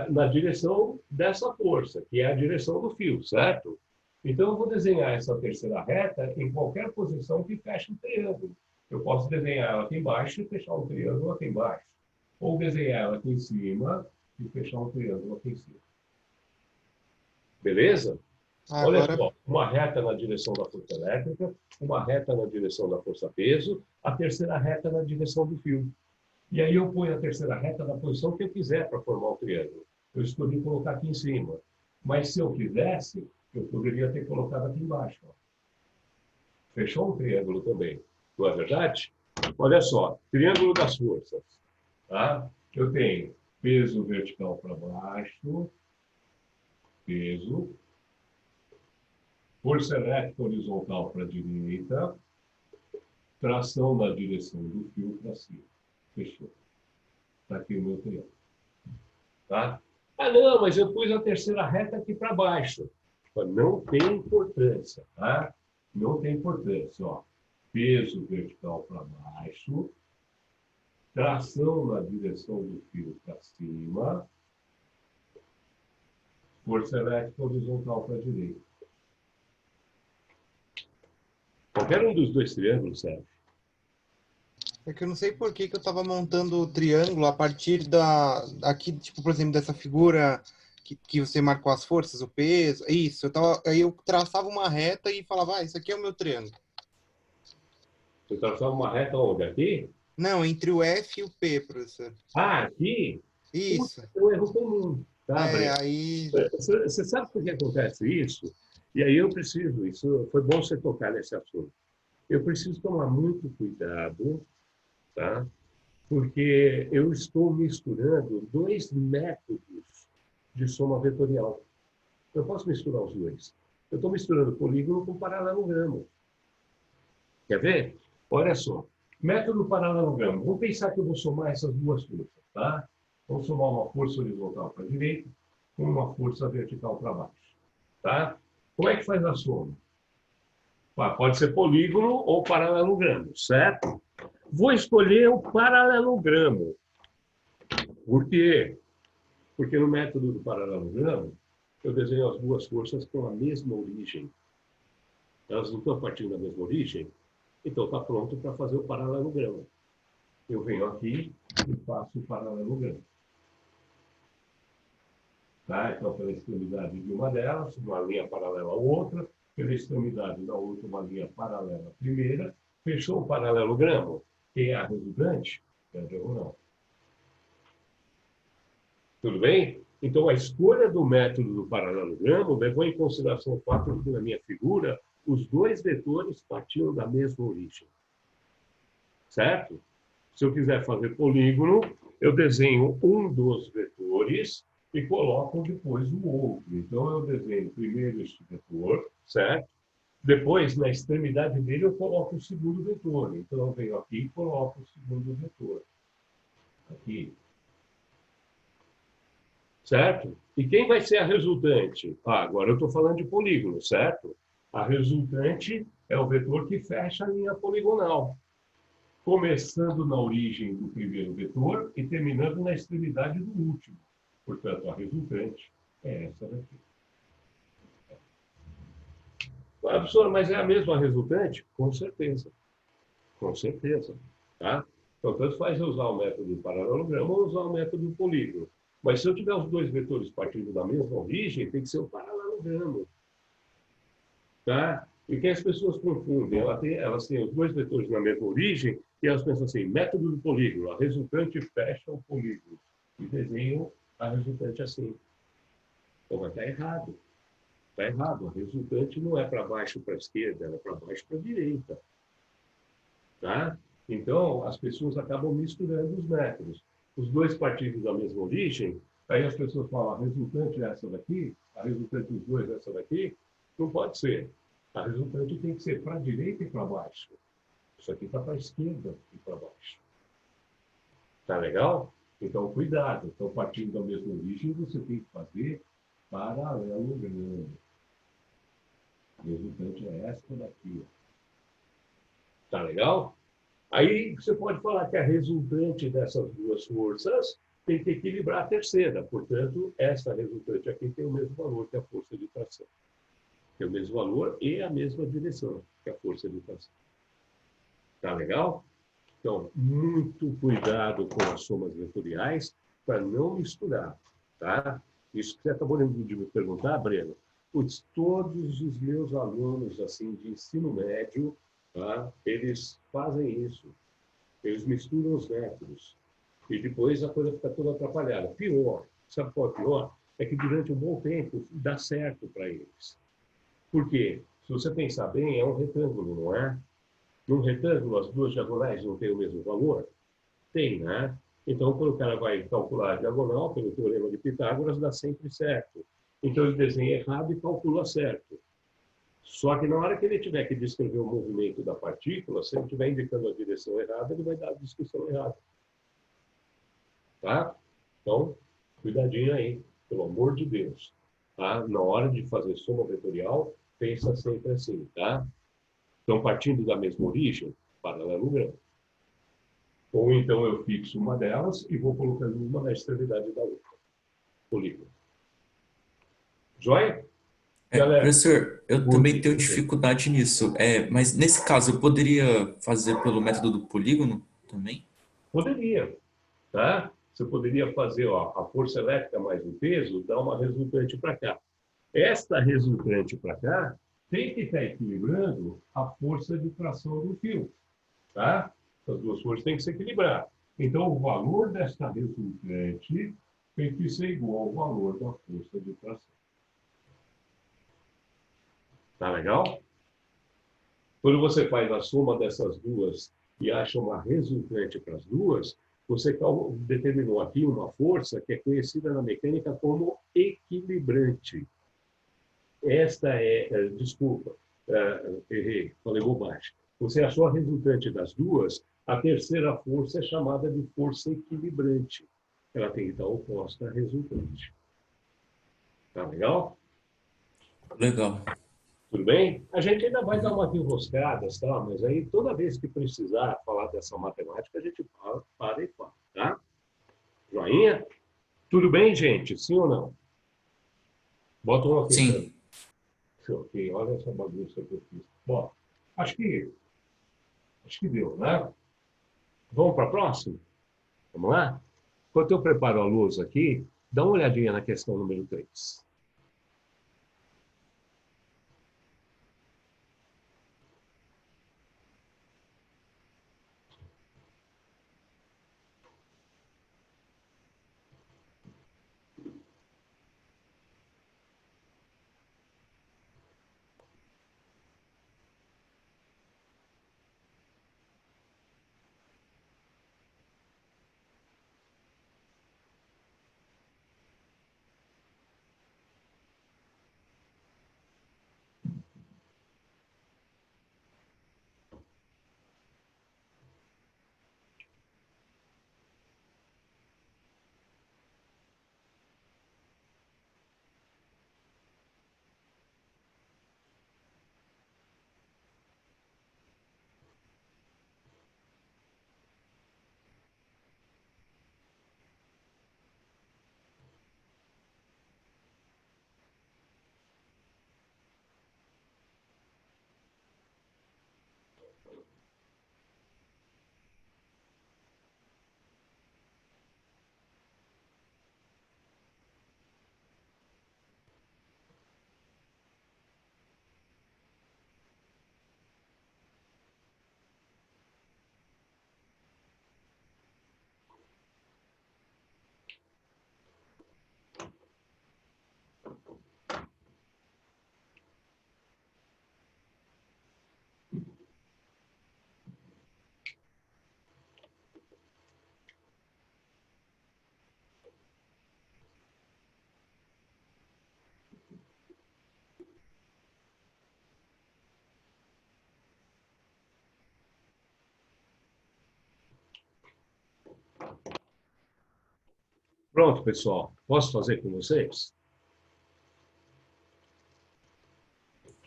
Speaker 2: na direção dessa força, que é a direção do fio, certo? Então, eu vou desenhar essa terceira reta em qualquer posição que feche um triângulo. Eu posso desenhar ela aqui embaixo e fechar um triângulo aqui embaixo. Ou desenhar ela aqui em cima e fechar um triângulo aqui em cima. Beleza? Olha
Speaker 6: Agora,
Speaker 2: só, uma reta na direção da força elétrica, uma reta na direção da força-peso, a terceira reta na direção do fio. E aí eu ponho a terceira reta na posição que eu quiser para formar o triângulo. Eu escolhi colocar aqui em cima. Mas se eu quisesse, eu poderia ter colocado aqui embaixo. Ó. Fechou um triângulo também. Não é verdade? Olha só, triângulo das forças. Tá? Eu tenho peso vertical para baixo, peso, força elétrica horizontal para a direita, tração na direção do fio para cima. Fechou. Está aqui o meu triângulo. Tá? Ah, não, mas eu pus a terceira reta aqui para baixo. Não tem importância, tá? Não tem importância, ó. Peso vertical para baixo, tração na direção do fio para cima, força elétrica horizontal para a direita. Qualquer um dos dois triângulos serve.
Speaker 6: é que eu não sei por que que eu estava montando o triângulo a partir aqui, tipo, por exemplo, dessa figura que você marcou as forças, o peso, isso. Aí eu traçava uma reta e falava, isso aqui é o meu triângulo.
Speaker 2: Você traçava uma reta onde? Aqui?
Speaker 6: Não, entre o F e o P, professor.
Speaker 2: Ah, aqui?
Speaker 6: Isso.
Speaker 2: É um erro comum, tá, Breno?
Speaker 6: Aí...
Speaker 2: Você sabe por que acontece isso? E aí eu preciso, isso foi bom você tocar nesse assunto. Eu preciso tomar muito cuidado, tá? Porque eu estou misturando dois métodos de soma vetorial. Eu posso misturar os dois. Eu estou misturando polígono com paralelogramo. Quer ver? Olha só. Método paralelogramo. Vamos pensar que eu vou somar essas duas forças, tá? Vamos somar uma força horizontal para a direita com uma força vertical para baixo, tá? Como é que faz a soma? Pode ser polígono ou paralelogramo, certo? Vou escolher o paralelogramo. Por quê? Porque no método do paralelogramo, eu desenho as duas forças com a mesma origem. Elas não estão partindo da mesma origem, então está pronto para fazer o paralelogramo. Eu venho aqui e faço o paralelogramo. Tá? Então, pela extremidade de uma delas, uma linha paralela à outra, pela extremidade da outra, uma linha paralela à primeira. Fechou o paralelogramo? Quem é a resultante? É a diagonal. Tudo bem? Então, a escolha do método do paralelogramo levou em consideração o fato de que, na minha figura, os dois vetores partiam da mesma origem. Certo? Se eu quiser fazer polígono, eu desenho um dos vetores e coloco depois o outro. Então, eu desenho primeiro este vetor, certo? Depois, na extremidade dele, eu coloco o segundo vetor. Então, eu venho aqui e coloco o segundo vetor. Aqui. Certo? E quem vai ser a resultante? Agora eu estou falando de polígono, certo? A resultante é o vetor que fecha a linha poligonal. Começando na origem do primeiro vetor e terminando na extremidade do último. Portanto, a resultante é essa daqui. Ah, professor, mas é a mesma resultante? Com certeza. Com certeza. Tá? Então, tanto faz eu usar o método do paralelogramo ou usar o método do polígono. Mas se eu tiver os dois vetores partindo da mesma origem, tem que ser o paralelogramo. Tá? E que as pessoas confundem? Elas têm os dois vetores na mesma origem e elas pensam assim, método do polígono, a resultante fecha o polígono. E desenham a resultante assim. Então, vai estar errado. Está errado. A resultante não é para baixo para a esquerda, ela é para baixo para a direita. Tá? Então, as pessoas acabam misturando os métodos. Os dois partidos da mesma origem, aí as pessoas falam, a resultante é essa daqui, a resultante dos dois é essa daqui. Não pode ser. A resultante tem que ser para a direita e para baixo. Isso aqui está para a esquerda e para baixo. Tá legal? Então, cuidado. Então, partindo da mesma origem, você tem que fazer paralelogramo. A resultante é essa daqui. Tá legal? Aí você pode falar que a resultante dessas duas forças tem que equilibrar a terceira. Portanto, essa resultante aqui tem o mesmo valor que a força de tração. Tem o mesmo valor e a mesma direção, que é a força de tração. Tá legal? Então, muito cuidado com as somas vetoriais para não misturar, tá? Isso que você acabou de me perguntar, Breno. Putz, todos os meus alunos assim de ensino médio, tá? Eles fazem isso. Eles misturam os métodos. E depois a coisa fica toda atrapalhada. Pior, sabe qual é o pior? É que durante um bom tempo dá certo para eles. Por quê? Se você pensar bem, é um retângulo, não é? Num retângulo, as duas diagonais não têm o mesmo valor? Tem, né? Então, quando o cara vai calcular a diagonal, pelo teorema de Pitágoras, dá sempre certo. Então, ele desenha errado e calcula certo. Só que na hora que ele tiver que descrever o movimento da partícula, se ele estiver indicando a direção errada, ele vai dar a descrição errada. Tá? Então, cuidadinho aí, pelo amor de Deus. Tá? Na hora de fazer soma vetorial, pensa sempre assim, tá? Então, partindo da mesma origem, paralelogramo. Ou então eu fixo uma delas e vou colocando uma na extremidade da outra. Polígono. Joia? Galera,
Speaker 4: Professor, eu também tenho
Speaker 2: curte.
Speaker 4: dificuldade nisso. Mas nesse caso, eu poderia fazer pelo método do polígono também?
Speaker 2: Poderia, tá? Você poderia fazer, ó, a força elétrica mais o peso, dá uma resultante para cá. Esta resultante para cá tem que estar equilibrando a força de tração do fio, tá? As duas forças têm que se equilibrar. Então, o valor desta resultante tem que ser igual ao valor da força de tração. Tá legal? Quando você faz a soma dessas duas e acha uma resultante para as duas, você determinou aqui uma força que é conhecida na mecânica como equilibrante. Esta desculpa, errei, falei bobagem. Você achou a resultante das duas, a terceira força é chamada de força equilibrante. Ela tem que estar oposta à resultante. Tá legal?
Speaker 4: Legal.
Speaker 2: Tudo bem? A gente ainda vai dar umas enroscadas, tá? Mas aí toda vez que precisar falar dessa matemática, a gente para e fala, tá? Joinha? Tudo bem, gente? Sim ou não? Bota um ok pra mim.
Speaker 4: Sim.
Speaker 2: Ok, olha essa bagunça que eu fiz. Bom, acho que deu, né? Vamos para a próxima? Vamos lá? Enquanto eu preparo a luz aqui, dá uma olhadinha na questão número 3. Pronto, pessoal. Posso fazer com vocês?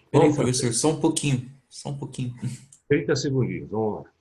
Speaker 4: Peraí,
Speaker 2: Vamos fazer.
Speaker 4: professor, só um pouquinho. Só um pouquinho.
Speaker 2: 30 segundinhos, vamos lá.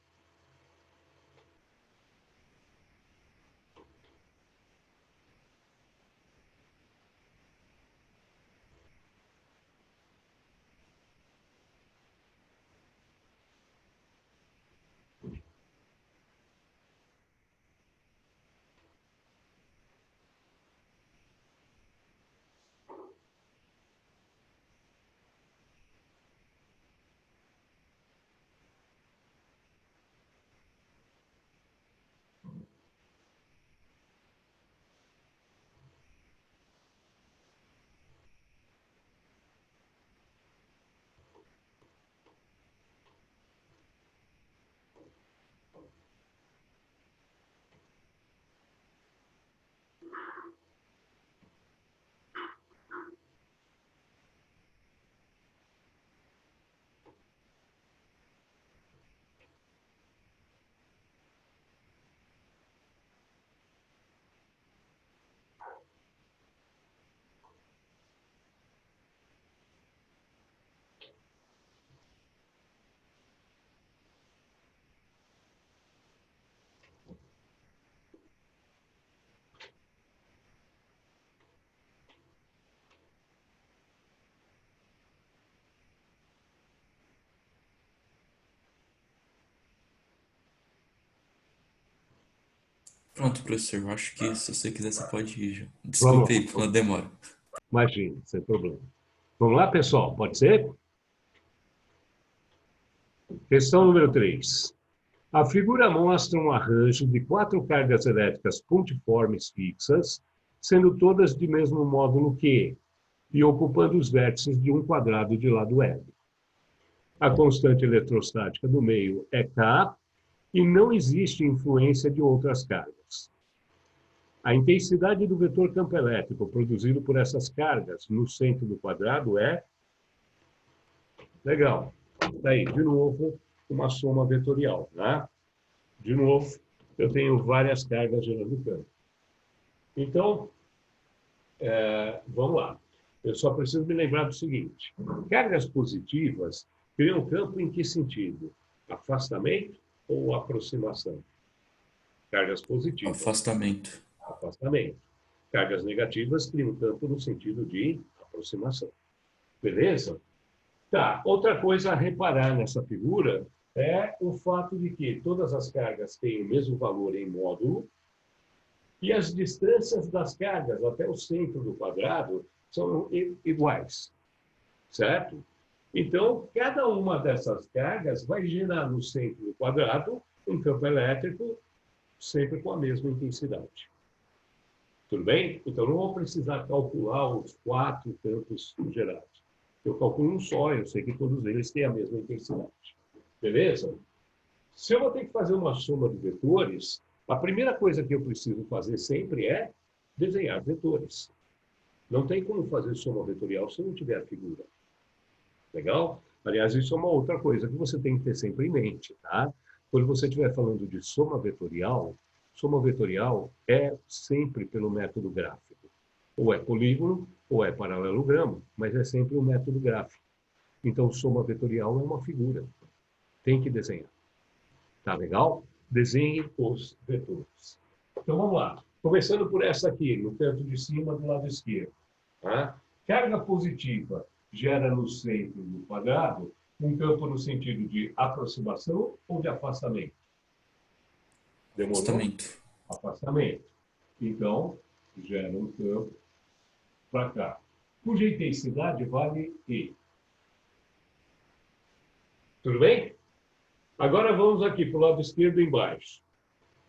Speaker 4: Pronto, professor. Eu acho que se você quiser, você pode ir já.
Speaker 2: Vamos
Speaker 4: Desculpe aí pela demora.
Speaker 2: Imagina, sem problema. Vamos lá, pessoal? Pode ser? Questão número 3. A figura mostra um arranjo de 4 cargas elétricas pontiformes fixas, sendo todas de mesmo módulo Q, e ocupando os vértices de um quadrado de lado L. A constante eletrostática do meio é K e não existe influência de outras cargas. A intensidade do vetor campo elétrico produzido por essas cargas no centro do quadrado é... Legal. Daí, de novo, uma soma vetorial, né? De novo, eu tenho várias cargas gerando campo. Então, vamos lá. Eu só preciso me lembrar do seguinte. Cargas positivas criam campo em que sentido? Afastamento ou aproximação? Cargas positivas.
Speaker 4: Afastamento.
Speaker 2: Afastamento. Cargas negativas criam campo no sentido de aproximação. Beleza? Tá. Outra coisa a reparar nessa figura é o fato de que todas as cargas têm o mesmo valor em módulo e as distâncias das cargas até o centro do quadrado são iguais, certo? Então, cada uma dessas cargas vai gerar no centro do quadrado um campo elétrico sempre com a mesma intensidade. Tudo bem? Então, não vou precisar calcular os 4 campos gerados. Eu calculo um só, eu sei que todos eles têm a mesma intensidade. Beleza? Se eu vou ter que fazer uma soma de vetores, a primeira coisa que eu preciso fazer sempre é desenhar vetores. Não tem como fazer soma vetorial se não tiver a figura. Legal? Aliás, isso é uma outra coisa que você tem que ter sempre em mente, tá? Quando você estiver falando de soma vetorial é sempre pelo método gráfico. Ou é polígono, ou é paralelogramo, mas é sempre o método gráfico. Então, soma vetorial é uma figura. Tem que desenhar. Tá legal? Desenhe os vetores. Então, vamos lá. Começando por essa aqui, no canto de cima do lado esquerdo. Tá? Carga positiva gera no centro do quadrado um campo no sentido de aproximação ou de afastamento? Demorou?
Speaker 4: Afastamento.
Speaker 2: Afastamento. Então, gera um campo para cá, cuja intensidade vale E. Tudo bem? Agora vamos aqui para o lado esquerdo embaixo.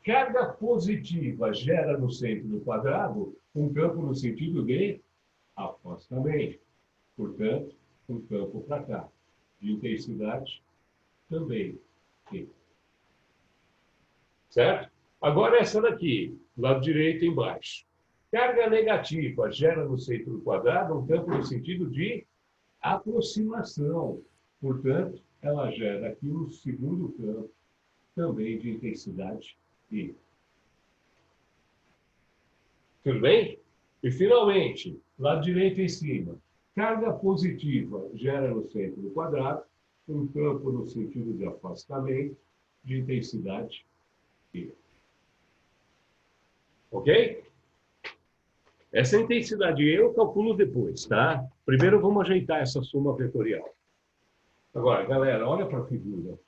Speaker 2: Carga positiva gera no centro do quadrado um campo no sentido de afastamento. Portanto, um campo para cá. De intensidade também E. Certo? Agora essa daqui, lado direito embaixo. Carga negativa gera no centro do quadrado um campo no sentido de aproximação. Portanto, ela gera aqui um segundo campo, também de intensidade I. Tudo bem? E, finalmente, lado direito em cima. Carga positiva gera no centro do quadrado um campo no sentido de afastamento, de intensidade I. Ok? Essa intensidade eu calculo depois, tá? Primeiro vamos ajeitar essa soma vetorial. Agora, galera, olha para a figura.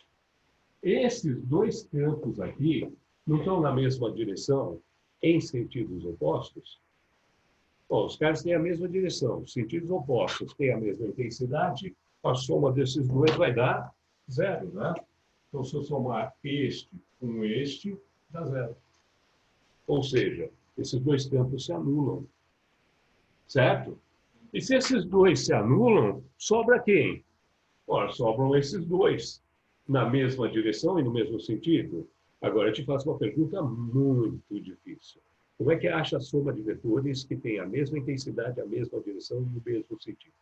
Speaker 2: Esses dois campos aqui não estão na mesma direção em sentidos opostos? Bom, os caras têm a mesma direção, sentidos opostos têm a mesma intensidade, a soma desses dois vai dar 0, né? Então, se eu somar este com este, dá 0. Ou seja, esses dois campos se anulam. Certo? E se esses dois se anulam, sobra quem? Ora, sobram esses dois, na mesma direção e no mesmo sentido. Agora, eu te faço uma pergunta muito difícil. Como é que acha a soma de vetores que tem a mesma intensidade, a mesma direção e o mesmo sentido?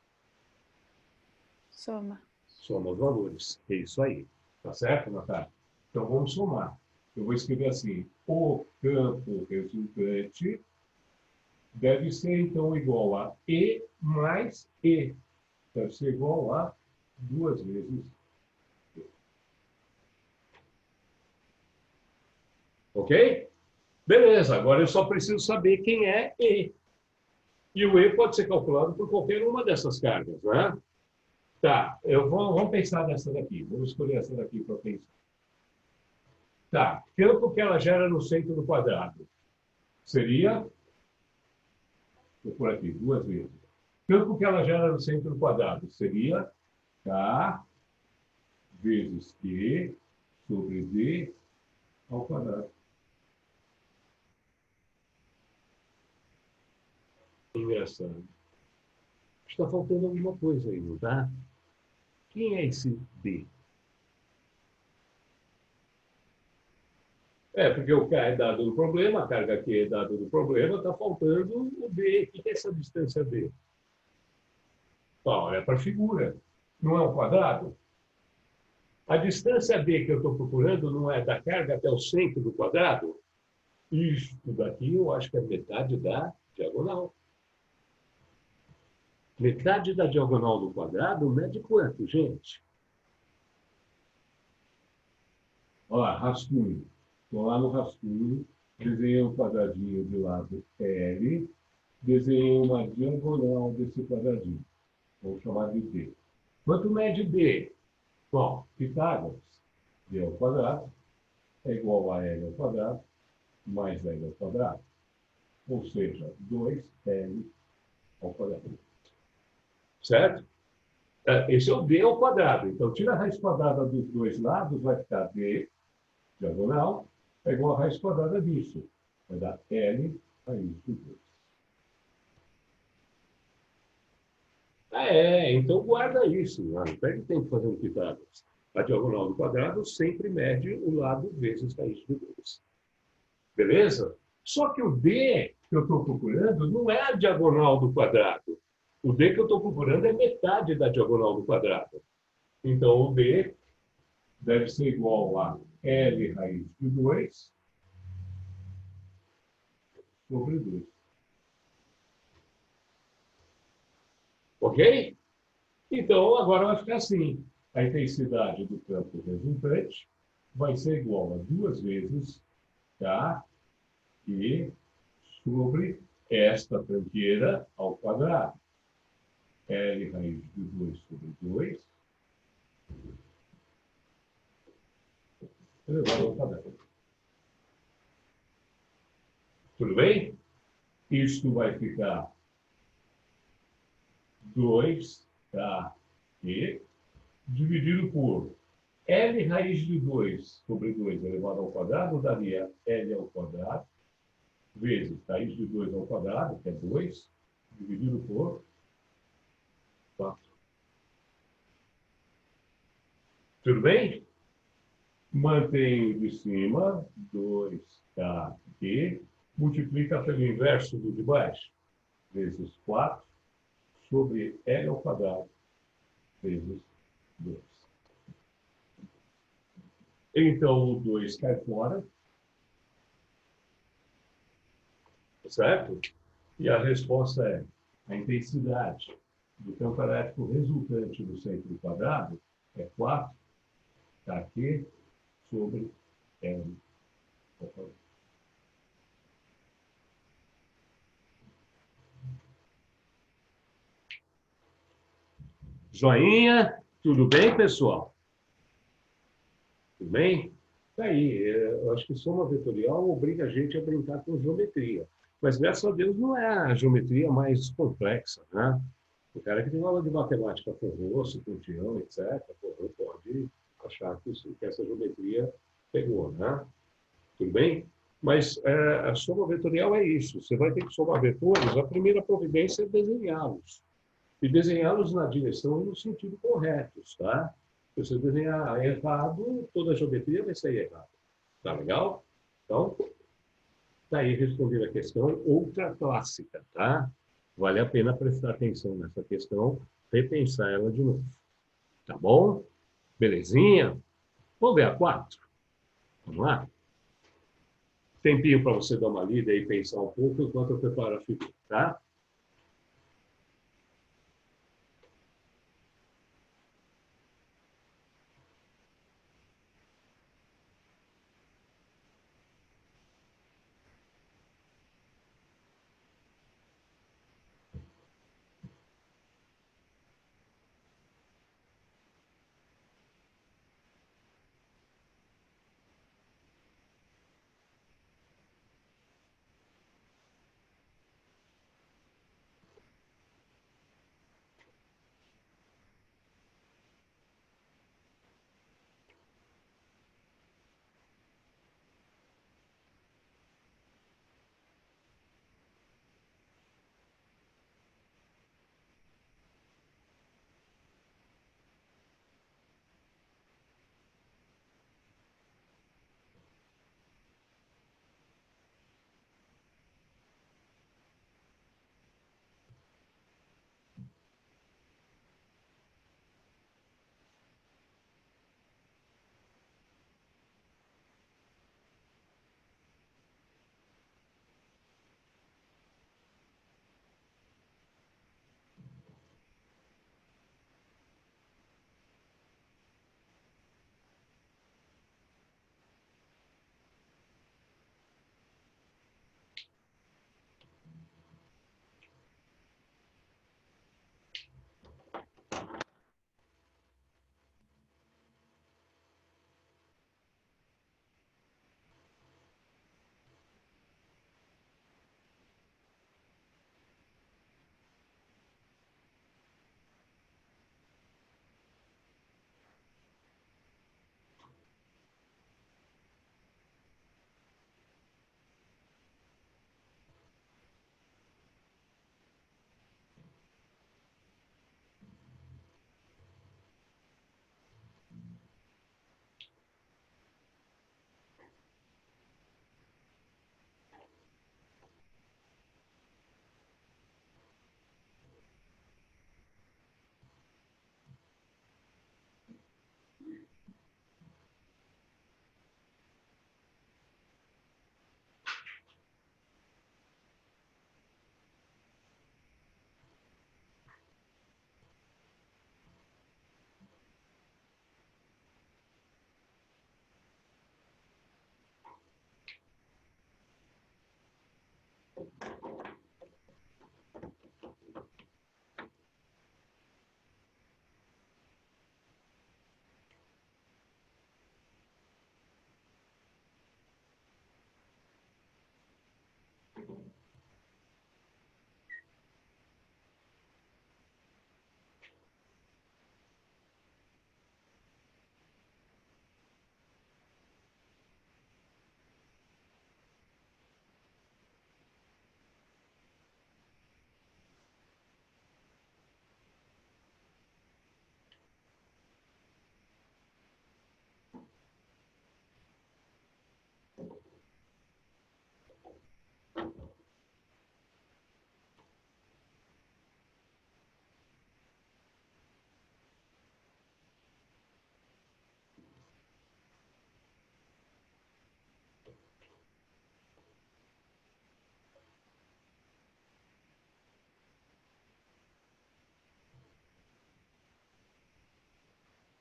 Speaker 3: Soma.
Speaker 2: Soma os valores. É isso aí. Tá certo, Natália? Então, vamos somar. Eu vou escrever assim, o campo resultante deve ser, então, igual a E mais E. Deve ser igual a 2 vezes E. Ok? Beleza, agora eu só preciso saber quem é E. E o E pode ser calculado por qualquer uma dessas cargas, né? Tá, vamos pensar nessa daqui. Vamos escolher essa daqui para pensar. Tá. Campo que ela gera no centro do quadrado. Seria... Vou por aqui, duas vezes. Campo que ela gera no centro do quadrado. Seria K vezes Q sobre D ao quadrado. Engraçado. Está faltando alguma coisa aí, não tá? Quem é esse D? Porque o K é dado no problema, a carga Q é dada no problema, está faltando o D. O que é essa distância D? Olha para a figura. Não é um quadrado? A distância D que eu estou procurando não é da carga até o centro do quadrado? Isso daqui eu acho que é metade da diagonal. Metade da diagonal do quadrado mede quanto, gente? Olha lá, rascunho. Estou lá no rascunho, desenhei um quadradinho de lado L, desenhei uma diagonal desse quadradinho. Vou chamar de D. Quanto mede D? Bom, Pitágoras, D ao quadrado é igual a L ao quadrado mais L ao quadrado. Ou seja, 2L ao quadrado. Certo? Esse é o D ao quadrado. Então, tira a raiz quadrada dos dois lados, vai ficar D, diagonal, é igual a raiz quadrada disso. Vai dar L raiz de 2. Então guarda isso. Não perde tempo fazendo Pitágoras. A diagonal do quadrado sempre mede o lado vezes raiz de 2. Beleza? Só que o D que eu estou procurando não é a diagonal do quadrado. O D que eu estou procurando é metade da diagonal do quadrado. Então, o D deve ser igual a L raiz de 2 sobre 2. Ok? Então, agora vai ficar assim. A intensidade do campo resultante vai ser igual a 2 vezes K e sobre esta tranqueira ao quadrado. L raiz de 2 sobre 2 elevado ao quadrado. Tudo bem? Isto vai ficar 2K e dividido por L raiz de 2 sobre 2 elevado ao quadrado daria L ao quadrado vezes raiz de 2 ao quadrado, que é 2, dividido por 4. Tudo bem? Mantém de cima 2K e multiplica pelo inverso do de baixo, vezes 4 sobre L ao quadrado vezes 2. Então, o 2 cai fora, certo? E a resposta é a intensidade do campo elétrico resultante do centro quadrado é 4 kQ sobre L ao quadrado. Joinha, tudo bem, pessoal? Tudo bem? Tá aí, eu acho que soma vetorial obriga a gente a brincar com geometria. Mas, graças a Deus, não é a geometria mais complexa, né? O cara que tem aula de matemática com rosto, com tião, etc., pode achar que essa geometria pegou, né? Tudo bem? Mas a soma vetorial é isso. Você vai ter que somar vetores, a primeira providência é desenhá-los. E desenhá-los na direção e no sentido corretos, tá? Se você desenhar errado, toda a geometria vai sair errada. Tá legal? Então, tá aí responder a questão, outra clássica, tá? Vale a pena prestar atenção nessa questão, repensar ela de novo. Tá bom? Belezinha? Vamos ver a 4. Vamos lá? Tempinho para você dar uma lida e pensar um pouco enquanto eu preparo a figura, tá?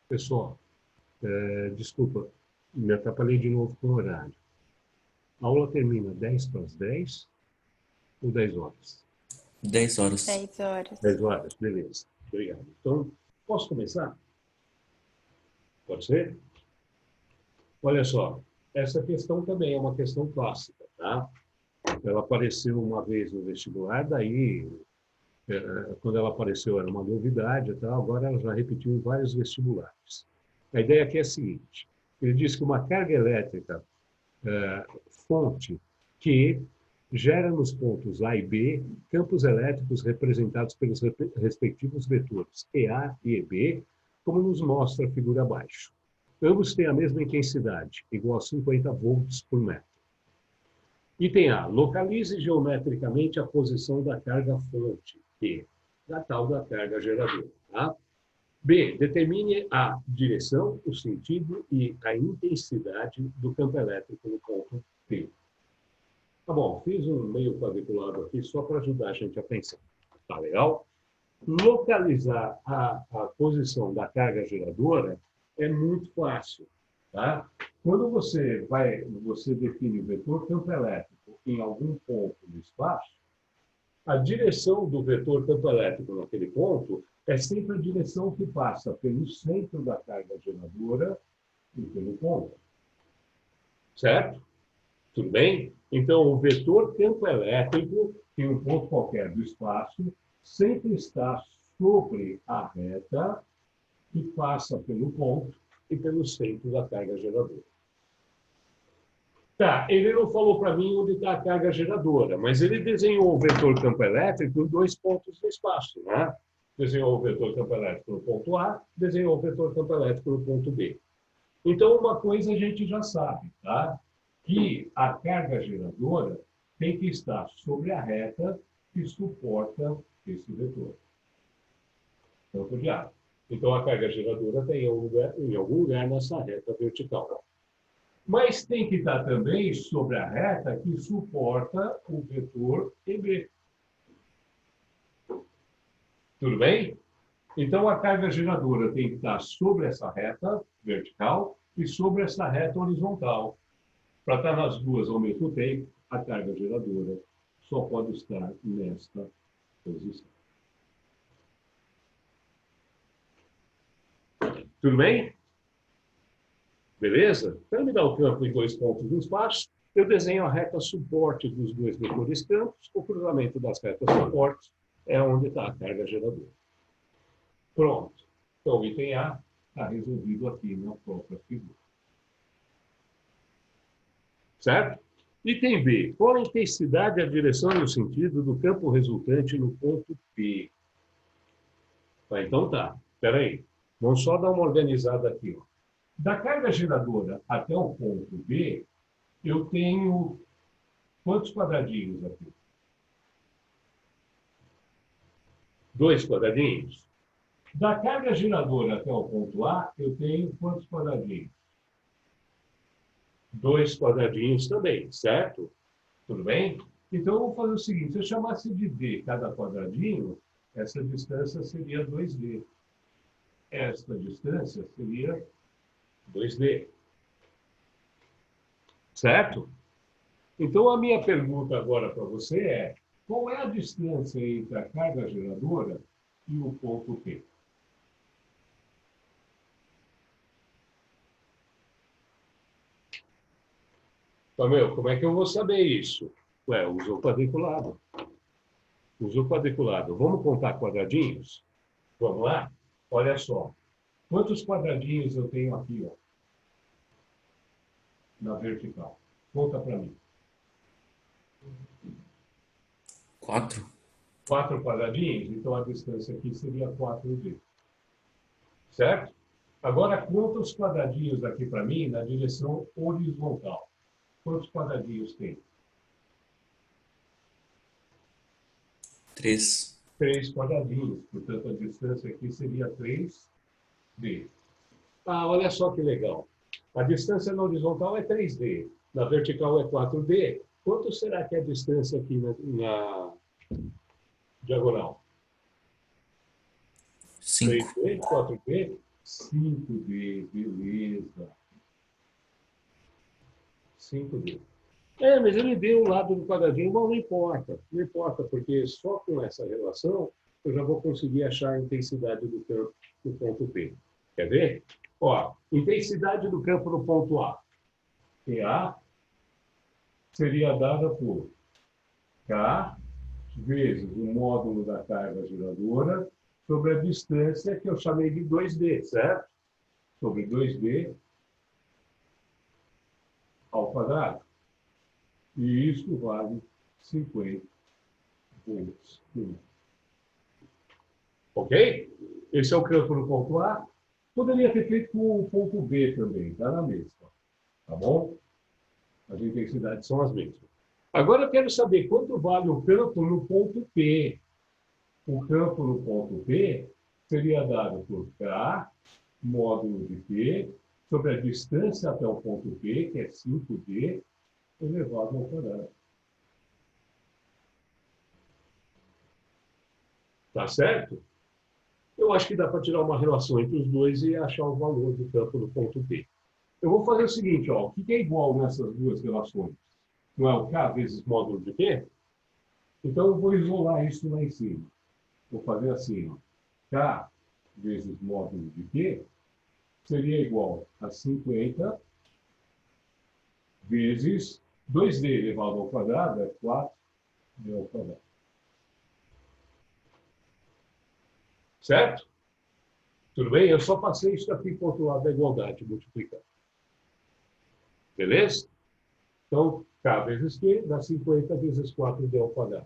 Speaker 2: Pessoal, desculpa, me atrapalhei de novo com o horário. A aula termina 10 para as 10 ou 10 horas?
Speaker 4: 10 horas.
Speaker 3: 10 horas.
Speaker 2: 10 horas, beleza. Obrigado. Então, posso começar? Pode ser? Olha só, essa questão também é uma questão clássica, tá? Ela apareceu uma vez no vestibular, daí, quando ela apareceu era uma novidade, tá? Agora ela já repetiu em vários vestibulares. A ideia aqui é a seguinte, ele diz que uma carga elétrica fonte que gera nos pontos A e B campos elétricos representados pelos respectivos vetores EA e EB, como nos mostra a figura abaixo. Ambos têm a mesma intensidade, igual a 50 volts por metro. Item A. Localize geometricamente a posição da carga fonte, Q, da tal da carga geradora. Tá? B. Determine a direção, o sentido e a intensidade do campo elétrico no ponto P. Tá bom, fiz um meio quadriculado aqui só para ajudar a gente a pensar. Tá legal? Localizar a posição da carga geradora é muito fácil. Tá? Quando você define o vetor campo elétrico em algum ponto do espaço, a direção do vetor campo elétrico naquele ponto é sempre a direção que passa pelo centro da carga geradora e pelo ponto. Certo? Tudo bem? Então, o vetor campo elétrico em um ponto qualquer do espaço sempre está sobre a reta que passa pelo ponto e pelo centro da carga geradora. Tá, ele não falou para mim onde está a carga geradora, mas ele desenhou o vetor campo elétrico em 2 pontos do espaço, né? Desenhou o vetor campo elétrico no ponto A, desenhou o vetor campo elétrico no ponto B. Então, uma coisa a gente já sabe, tá? Que a carga geradora tem que estar sobre a reta que suporta esse vetor. Campo de A. Então, a carga geradora tem em algum lugar nessa reta vertical. Mas tem que estar também sobre a reta que suporta o vetor EB. Tudo bem? Então, a carga geradora tem que estar sobre essa reta vertical e sobre essa reta horizontal. Para estar nas duas ao mesmo tempo, a carga geradora só pode estar nesta posição. Tudo bem? Beleza? Para me dar o campo em 2 pontos do espaço, eu desenho a reta suporte dos 2 vetores campos. O cruzamento das retas suportes é onde está a carga geradora. Pronto. Então, o item A está resolvido aqui na própria figura. Certo? Item B. Qual a intensidade, a direção e o sentido do campo resultante no ponto P? Tá, então tá. Espera aí. Vamos só dar uma organizada aqui. Ó. Da carga geradora até o ponto B, eu tenho quantos quadradinhos aqui? 2 quadradinhos. Da carga geradora até o ponto A, eu tenho quantos quadradinhos? 2 quadradinhos também, certo? Tudo bem? Então, eu vou fazer o seguinte, se eu chamasse de D cada quadradinho, essa distância seria 2D. Esta distância seria 2D. Certo? Então, a minha pergunta agora para você é, qual é a distância entre a carga geradora e o ponto P? Então, como é que eu vou saber isso? Ué, usa o quadriculado. Usa o quadriculado. Vamos contar quadradinhos? Vamos lá? Olha só. Quantos quadradinhos eu tenho aqui, ó? Na vertical. Conta para mim.
Speaker 4: 4.
Speaker 2: 4 quadradinhos? Então, a distância aqui seria 4D. Certo? Agora, conta os quadradinhos aqui para mim na direção horizontal. Quantos quadradinhos tem?
Speaker 4: 3.
Speaker 2: 3 quadradinhos. Portanto, a distância aqui seria 3D. Ah, olha só que legal. A distância na horizontal é 3D. Na vertical é 4D. Quanto será que é a distância aqui na diagonal?
Speaker 4: 5.
Speaker 2: 3D, 4D, 5D, beleza. 5D. Mas ele deu o lado do quadradinho, mas não importa. Não importa, porque só com essa relação eu já vou conseguir achar a intensidade do campo no ponto P. Quer ver? Ó, intensidade do campo no ponto A. PA seria dada por K vezes o módulo da carga geradora sobre a distância que eu chamei de 2D, certo? Sobre 2D ao quadrado. E isso vale 50 volts. Ok? Esse é o campo no ponto A. Poderia ter feito com o ponto B também, está na mesma. Tá bom? As intensidades são as mesmas. Agora eu quero saber quanto vale o campo no ponto P. O campo no ponto P seria dado por K, módulo de P, sobre a distância até o ponto P, que é 5D, elevado ao quadrado. Tá certo? Eu acho que dá para tirar uma relação entre os dois e achar o valor do campo no ponto P. Eu vou fazer o seguinte, ó, o que é igual nessas duas relações? Não é o K vezes módulo de P? Então, eu vou isolar isso lá em cima. Vou fazer assim, ó. K vezes módulo de P seria igual a 50 vezes 2D elevado ao quadrado, é 4D ao quadrado. Certo? Tudo bem? Eu só passei isso aqui para o outro lado da igualdade, multiplicando. Beleza? Então, K vezes Q dá 50 vezes 4D ao quadrado.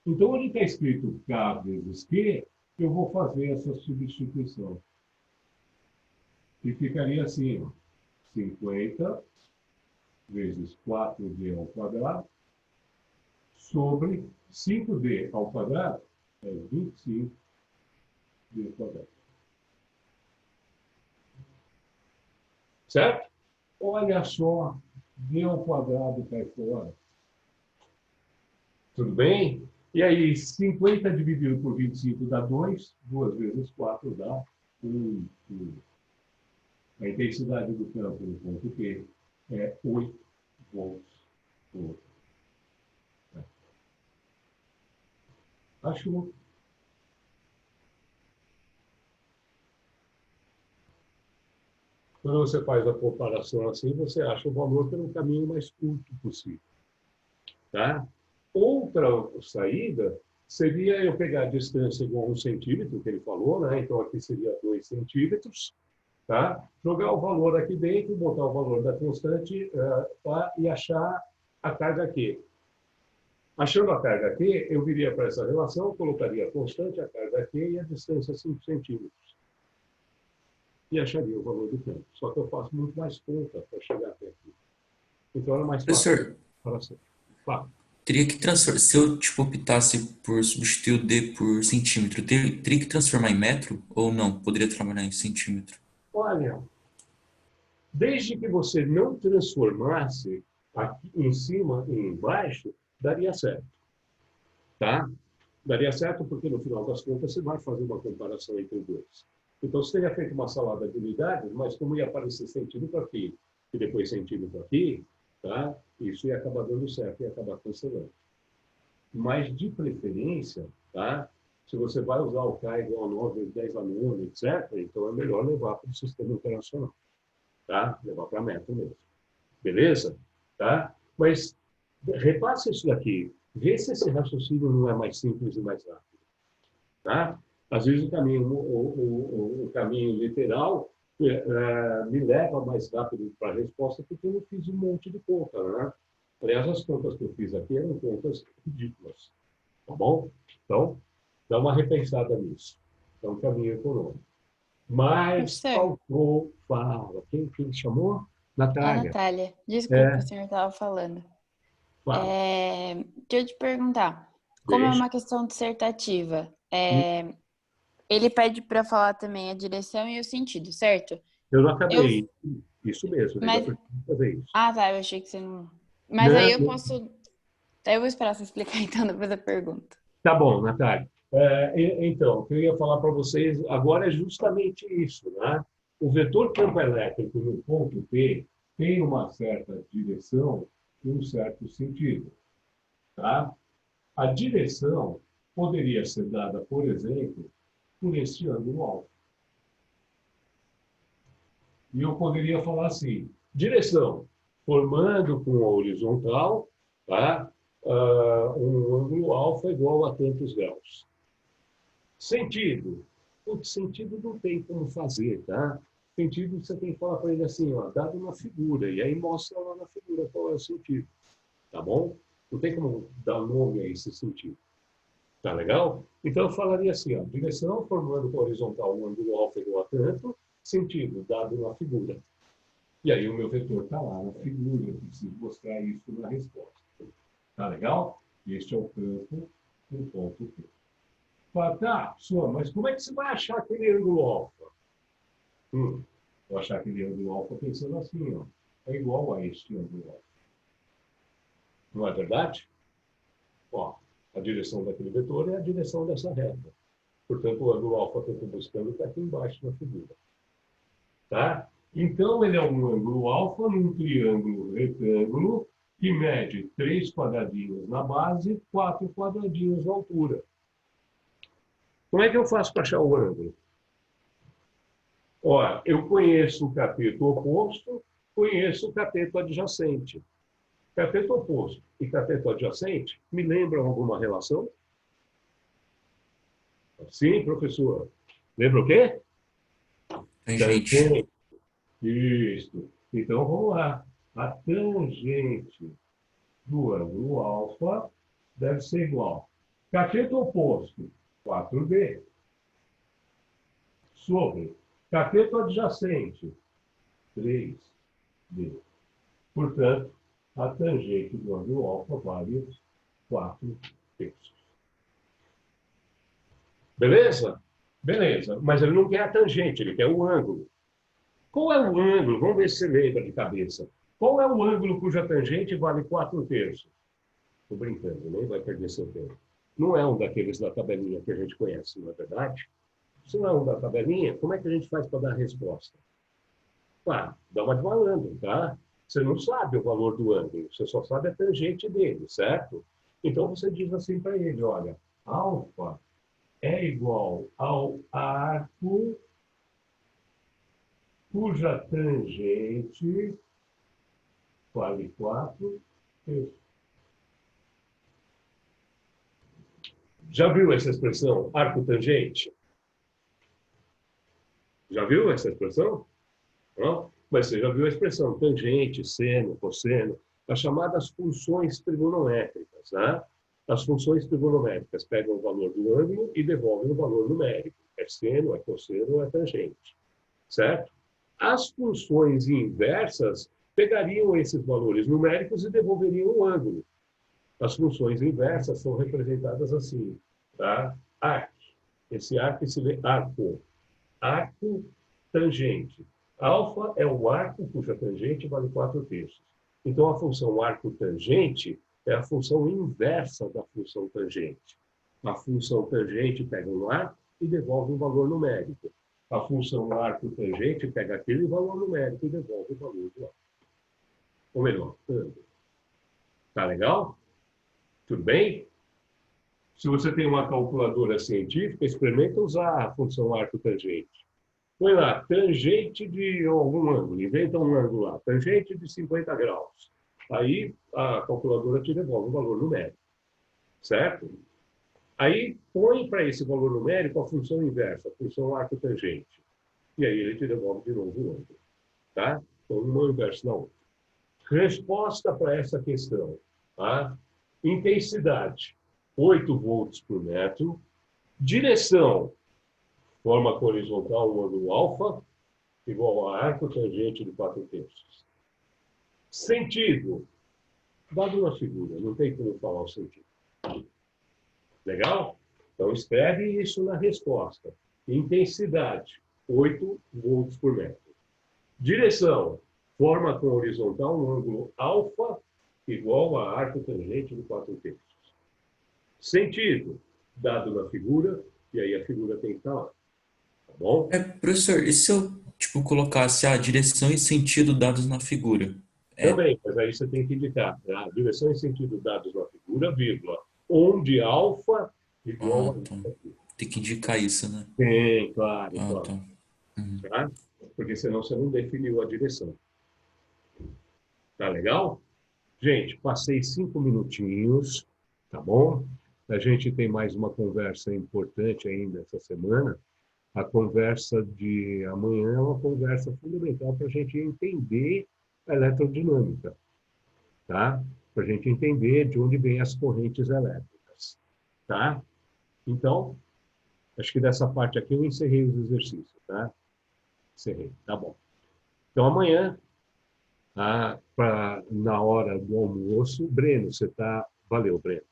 Speaker 2: Então, onde está escrito K vezes Q, eu vou fazer essa substituição. E ficaria assim, ó, 50 vezes 4D ao quadrado sobre 5D ao quadrado, é 25D ao quadrado. Certo? Olha só, D ao quadrado cai fora. Tudo bem? E aí, 50 dividido por 25 dá 2, 2 vezes 4 dá 1. A intensidade do campo no ponto P é 8 volts por. Achou? Quando você faz a comparação assim, você acha o valor pelo caminho mais curto possível. Tá? Outra saída seria eu pegar a distância igual a 1 centímetro, que ele falou, né? Então aqui seria 2 centímetros, tá? Jogar o valor aqui dentro, botar o valor da constante tá? E achar a carga Q. Achando a carga Q, eu viria para essa relação, colocaria a constante, a carga Q e a distância 5 centímetros. E acharia o valor do campo. Só que eu faço muito mais conta para chegar até aqui. Então era mais fácil.
Speaker 4: Professor,
Speaker 2: Claro.
Speaker 4: teria que transformar, se eu tipo, optasse por substituir o D por centímetro, teria que transformar em metro ou não? Poderia trabalhar em centímetro?
Speaker 2: Olha, desde que você não transformasse aqui em cima e embaixo, daria certo. Tá? Daria certo porque, no final das contas, você vai fazer uma comparação entre os dois. Então, você teria feito uma salada de unidades, mas como ia aparecer centímetro aqui e depois centímetro aqui, tá? Isso ia acabar dando certo, ia acabar cancelando. Mas, de preferência, tá? Se você vai usar o K igual a 9 vezes 10 a 9, etc., então é melhor levar para o sistema internacional. Tá? Levar para a meta mesmo. Beleza? Tá? Mas repasse isso daqui. Vê se esse raciocínio não é mais simples e mais rápido. Tá? Às vezes o caminho literal me leva mais rápido para a resposta porque eu não fiz um monte de conta. Né? Aliás, as contas que eu fiz aqui eram contas ridículas. Tá bom? Então, dá uma repensada nisso. É um caminho econômico. Mas faltou, fala. Quem chamou? Natália.
Speaker 3: A Natália. Desculpa, o senhor estava falando. Deixa eu te perguntar. Como é uma questão dissertativa, ele pede para falar também a direção e o sentido, certo?
Speaker 2: Eu não acabei. Isso mesmo.
Speaker 3: Mas...
Speaker 2: fazer isso.
Speaker 3: Ah, tá. Eu achei que você não... Mas não, aí eu posso... Eu vou esperar você explicar, então, depois da pergunta.
Speaker 2: Tá bom, Natália. Então, o que eu ia falar para vocês agora é justamente isso, né? o vetor campo elétrico no ponto P tem uma certa direção e um certo sentido. Tá? A direção poderia ser dada, por exemplo, por este ângulo alfa. E eu poderia falar assim, direção, formando com a horizontal, tá? Um ângulo alfa igual a tantos graus. Sentido. O sentido não tem como fazer, tá? Sentido você tem que falar para ele assim, ó, dado na figura, e aí mostra lá na figura qual é o sentido, tá bom? Não tem como dar nome a esse sentido. Tá legal? Então eu falaria assim, ó, direção formando com a horizontal um ângulo alfa igual a tanto, sentido dado na figura. E aí o meu vetor está lá na figura, eu preciso mostrar isso na resposta. Tá legal? Este é o campo do ponto P. Fala, tá, pessoal, mas como é que você vai achar aquele ângulo alfa? Vou achar aquele ângulo alfa pensando assim, ó, é igual a este ângulo alfa. Não é verdade? Ó, a direção daquele vetor é a direção dessa reta. Portanto, o ângulo alfa que eu estou buscando está aqui embaixo na figura. Tá? Então, ele é um ângulo alfa num triângulo retângulo que mede 3 quadradinhos na base e 4 quadradinhos na altura. Como é que eu faço para achar o ângulo? Ó, eu conheço o cateto oposto, conheço o cateto adjacente. Cateto oposto e cateto adjacente me lembram alguma relação? Sim, professor. Lembra o quê?
Speaker 4: Tangente.
Speaker 2: Isso. Então, vamos lá. A tangente do ângulo alfa deve ser igual. Cateto oposto, 4D. Sobre cateto adjacente, 3D. Portanto, a tangente do ângulo alfa vale 4/3. Beleza? Beleza. Mas ele não quer a tangente, ele quer o ângulo. Qual é o ângulo? Vamos ver se você lembra de cabeça. Qual é o ângulo cuja tangente vale 4/3? Estou brincando, nem vai perder seu tempo. Não é um daqueles da tabelinha que a gente conhece, não é verdade? Se não é um da tabelinha, como é que a gente faz para dar a resposta? Claro, dá uma de malandro, tá? Você não sabe o valor do ângulo, você só sabe a tangente dele, certo? Então você diz assim para ele, olha, alfa é igual ao arco cuja tangente vale 4/3. Já viu essa expressão, arco tangente? Já viu essa expressão? Não? Mas você já viu a expressão tangente, seno, cosseno, as chamadas funções trigonométricas, né? As funções trigonométricas pegam o valor do ângulo e devolvem o valor numérico. É seno, é cosseno, é tangente. Certo? As funções inversas pegariam esses valores numéricos e devolveriam o ângulo. As funções inversas são representadas assim, tá? Arc. Esse arco se lê arco. Arco tangente. Alfa é o arco cuja tangente vale 4/3. Então, a função arco tangente é a função inversa da função tangente. A função tangente pega um arco e devolve um valor numérico. A função arco tangente pega aquele valor numérico e devolve o valor do arco. Ou melhor, ângulo. Tá legal? Tudo bem? Se você tem uma calculadora científica, experimenta usar a função arco tangente. Põe lá, tangente de algum ângulo, inventa um ângulo lá, tangente de 50 graus. Aí a calculadora te devolve o valor numérico, certo? Aí põe para esse valor numérico a função inversa, a função arco tangente. E aí ele te devolve de novo o ângulo, tá? Então, uma inversa na outra. Resposta para essa questão, tá? Intensidade, 8 volts por metro. Direção, forma horizontal, o ângulo alfa, igual a arco tangente de 4/3. Sentido, dado na figura, não tem como falar o sentido. Legal? Então, escreve isso na resposta. Intensidade, 8 volts por metro. Direção, forma com horizontal um ângulo alfa igual a arco tangente de 4/3. Sentido, dado na figura, e aí a figura tem que estar lá. Tá bom?
Speaker 4: Professor, e se eu tipo, colocasse a direção e sentido dados na figura.
Speaker 2: Também, mas aí você tem que indicar a direção e sentido dados na figura, vírgula, onde alfa igual a
Speaker 4: Tá. Tem que indicar isso, né?
Speaker 2: Tem, claro, claro.
Speaker 4: Tá. Uhum.
Speaker 2: Tá? Porque senão você não definiu a direção. Tá legal? Gente, passei 5 minutinhos, tá bom? A gente tem mais uma conversa importante ainda essa semana. A conversa de amanhã é uma conversa fundamental para a gente entender a eletrodinâmica, tá? Para a gente entender de onde vêm as correntes elétricas, tá? Então, acho que dessa parte aqui eu encerrei os exercícios, tá? Encerrei, tá bom. Então, amanhã, na hora do almoço, Breno, você está... Valeu, Breno.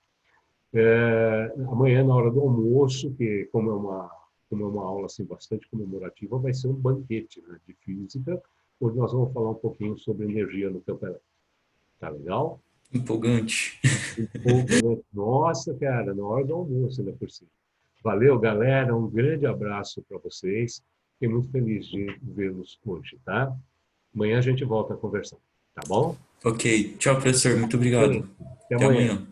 Speaker 2: Amanhã, na hora do almoço, que como é uma aula assim, bastante comemorativa, vai ser um banquete, né, de física, onde nós vamos falar um pouquinho sobre energia no campo elétrico. Tá legal?
Speaker 4: Empolgante.
Speaker 2: Empolgante. Nossa, cara, na hora do almoço, ainda por cima. Valeu, galera. Um grande abraço para vocês. Fiquei muito feliz de vê-los hoje, tá? Amanhã a gente volta a conversar, tá bom?
Speaker 4: Ok. Tchau, professor. Muito obrigado.
Speaker 2: Até
Speaker 4: Até
Speaker 2: amanhã.
Speaker 4: amanhã.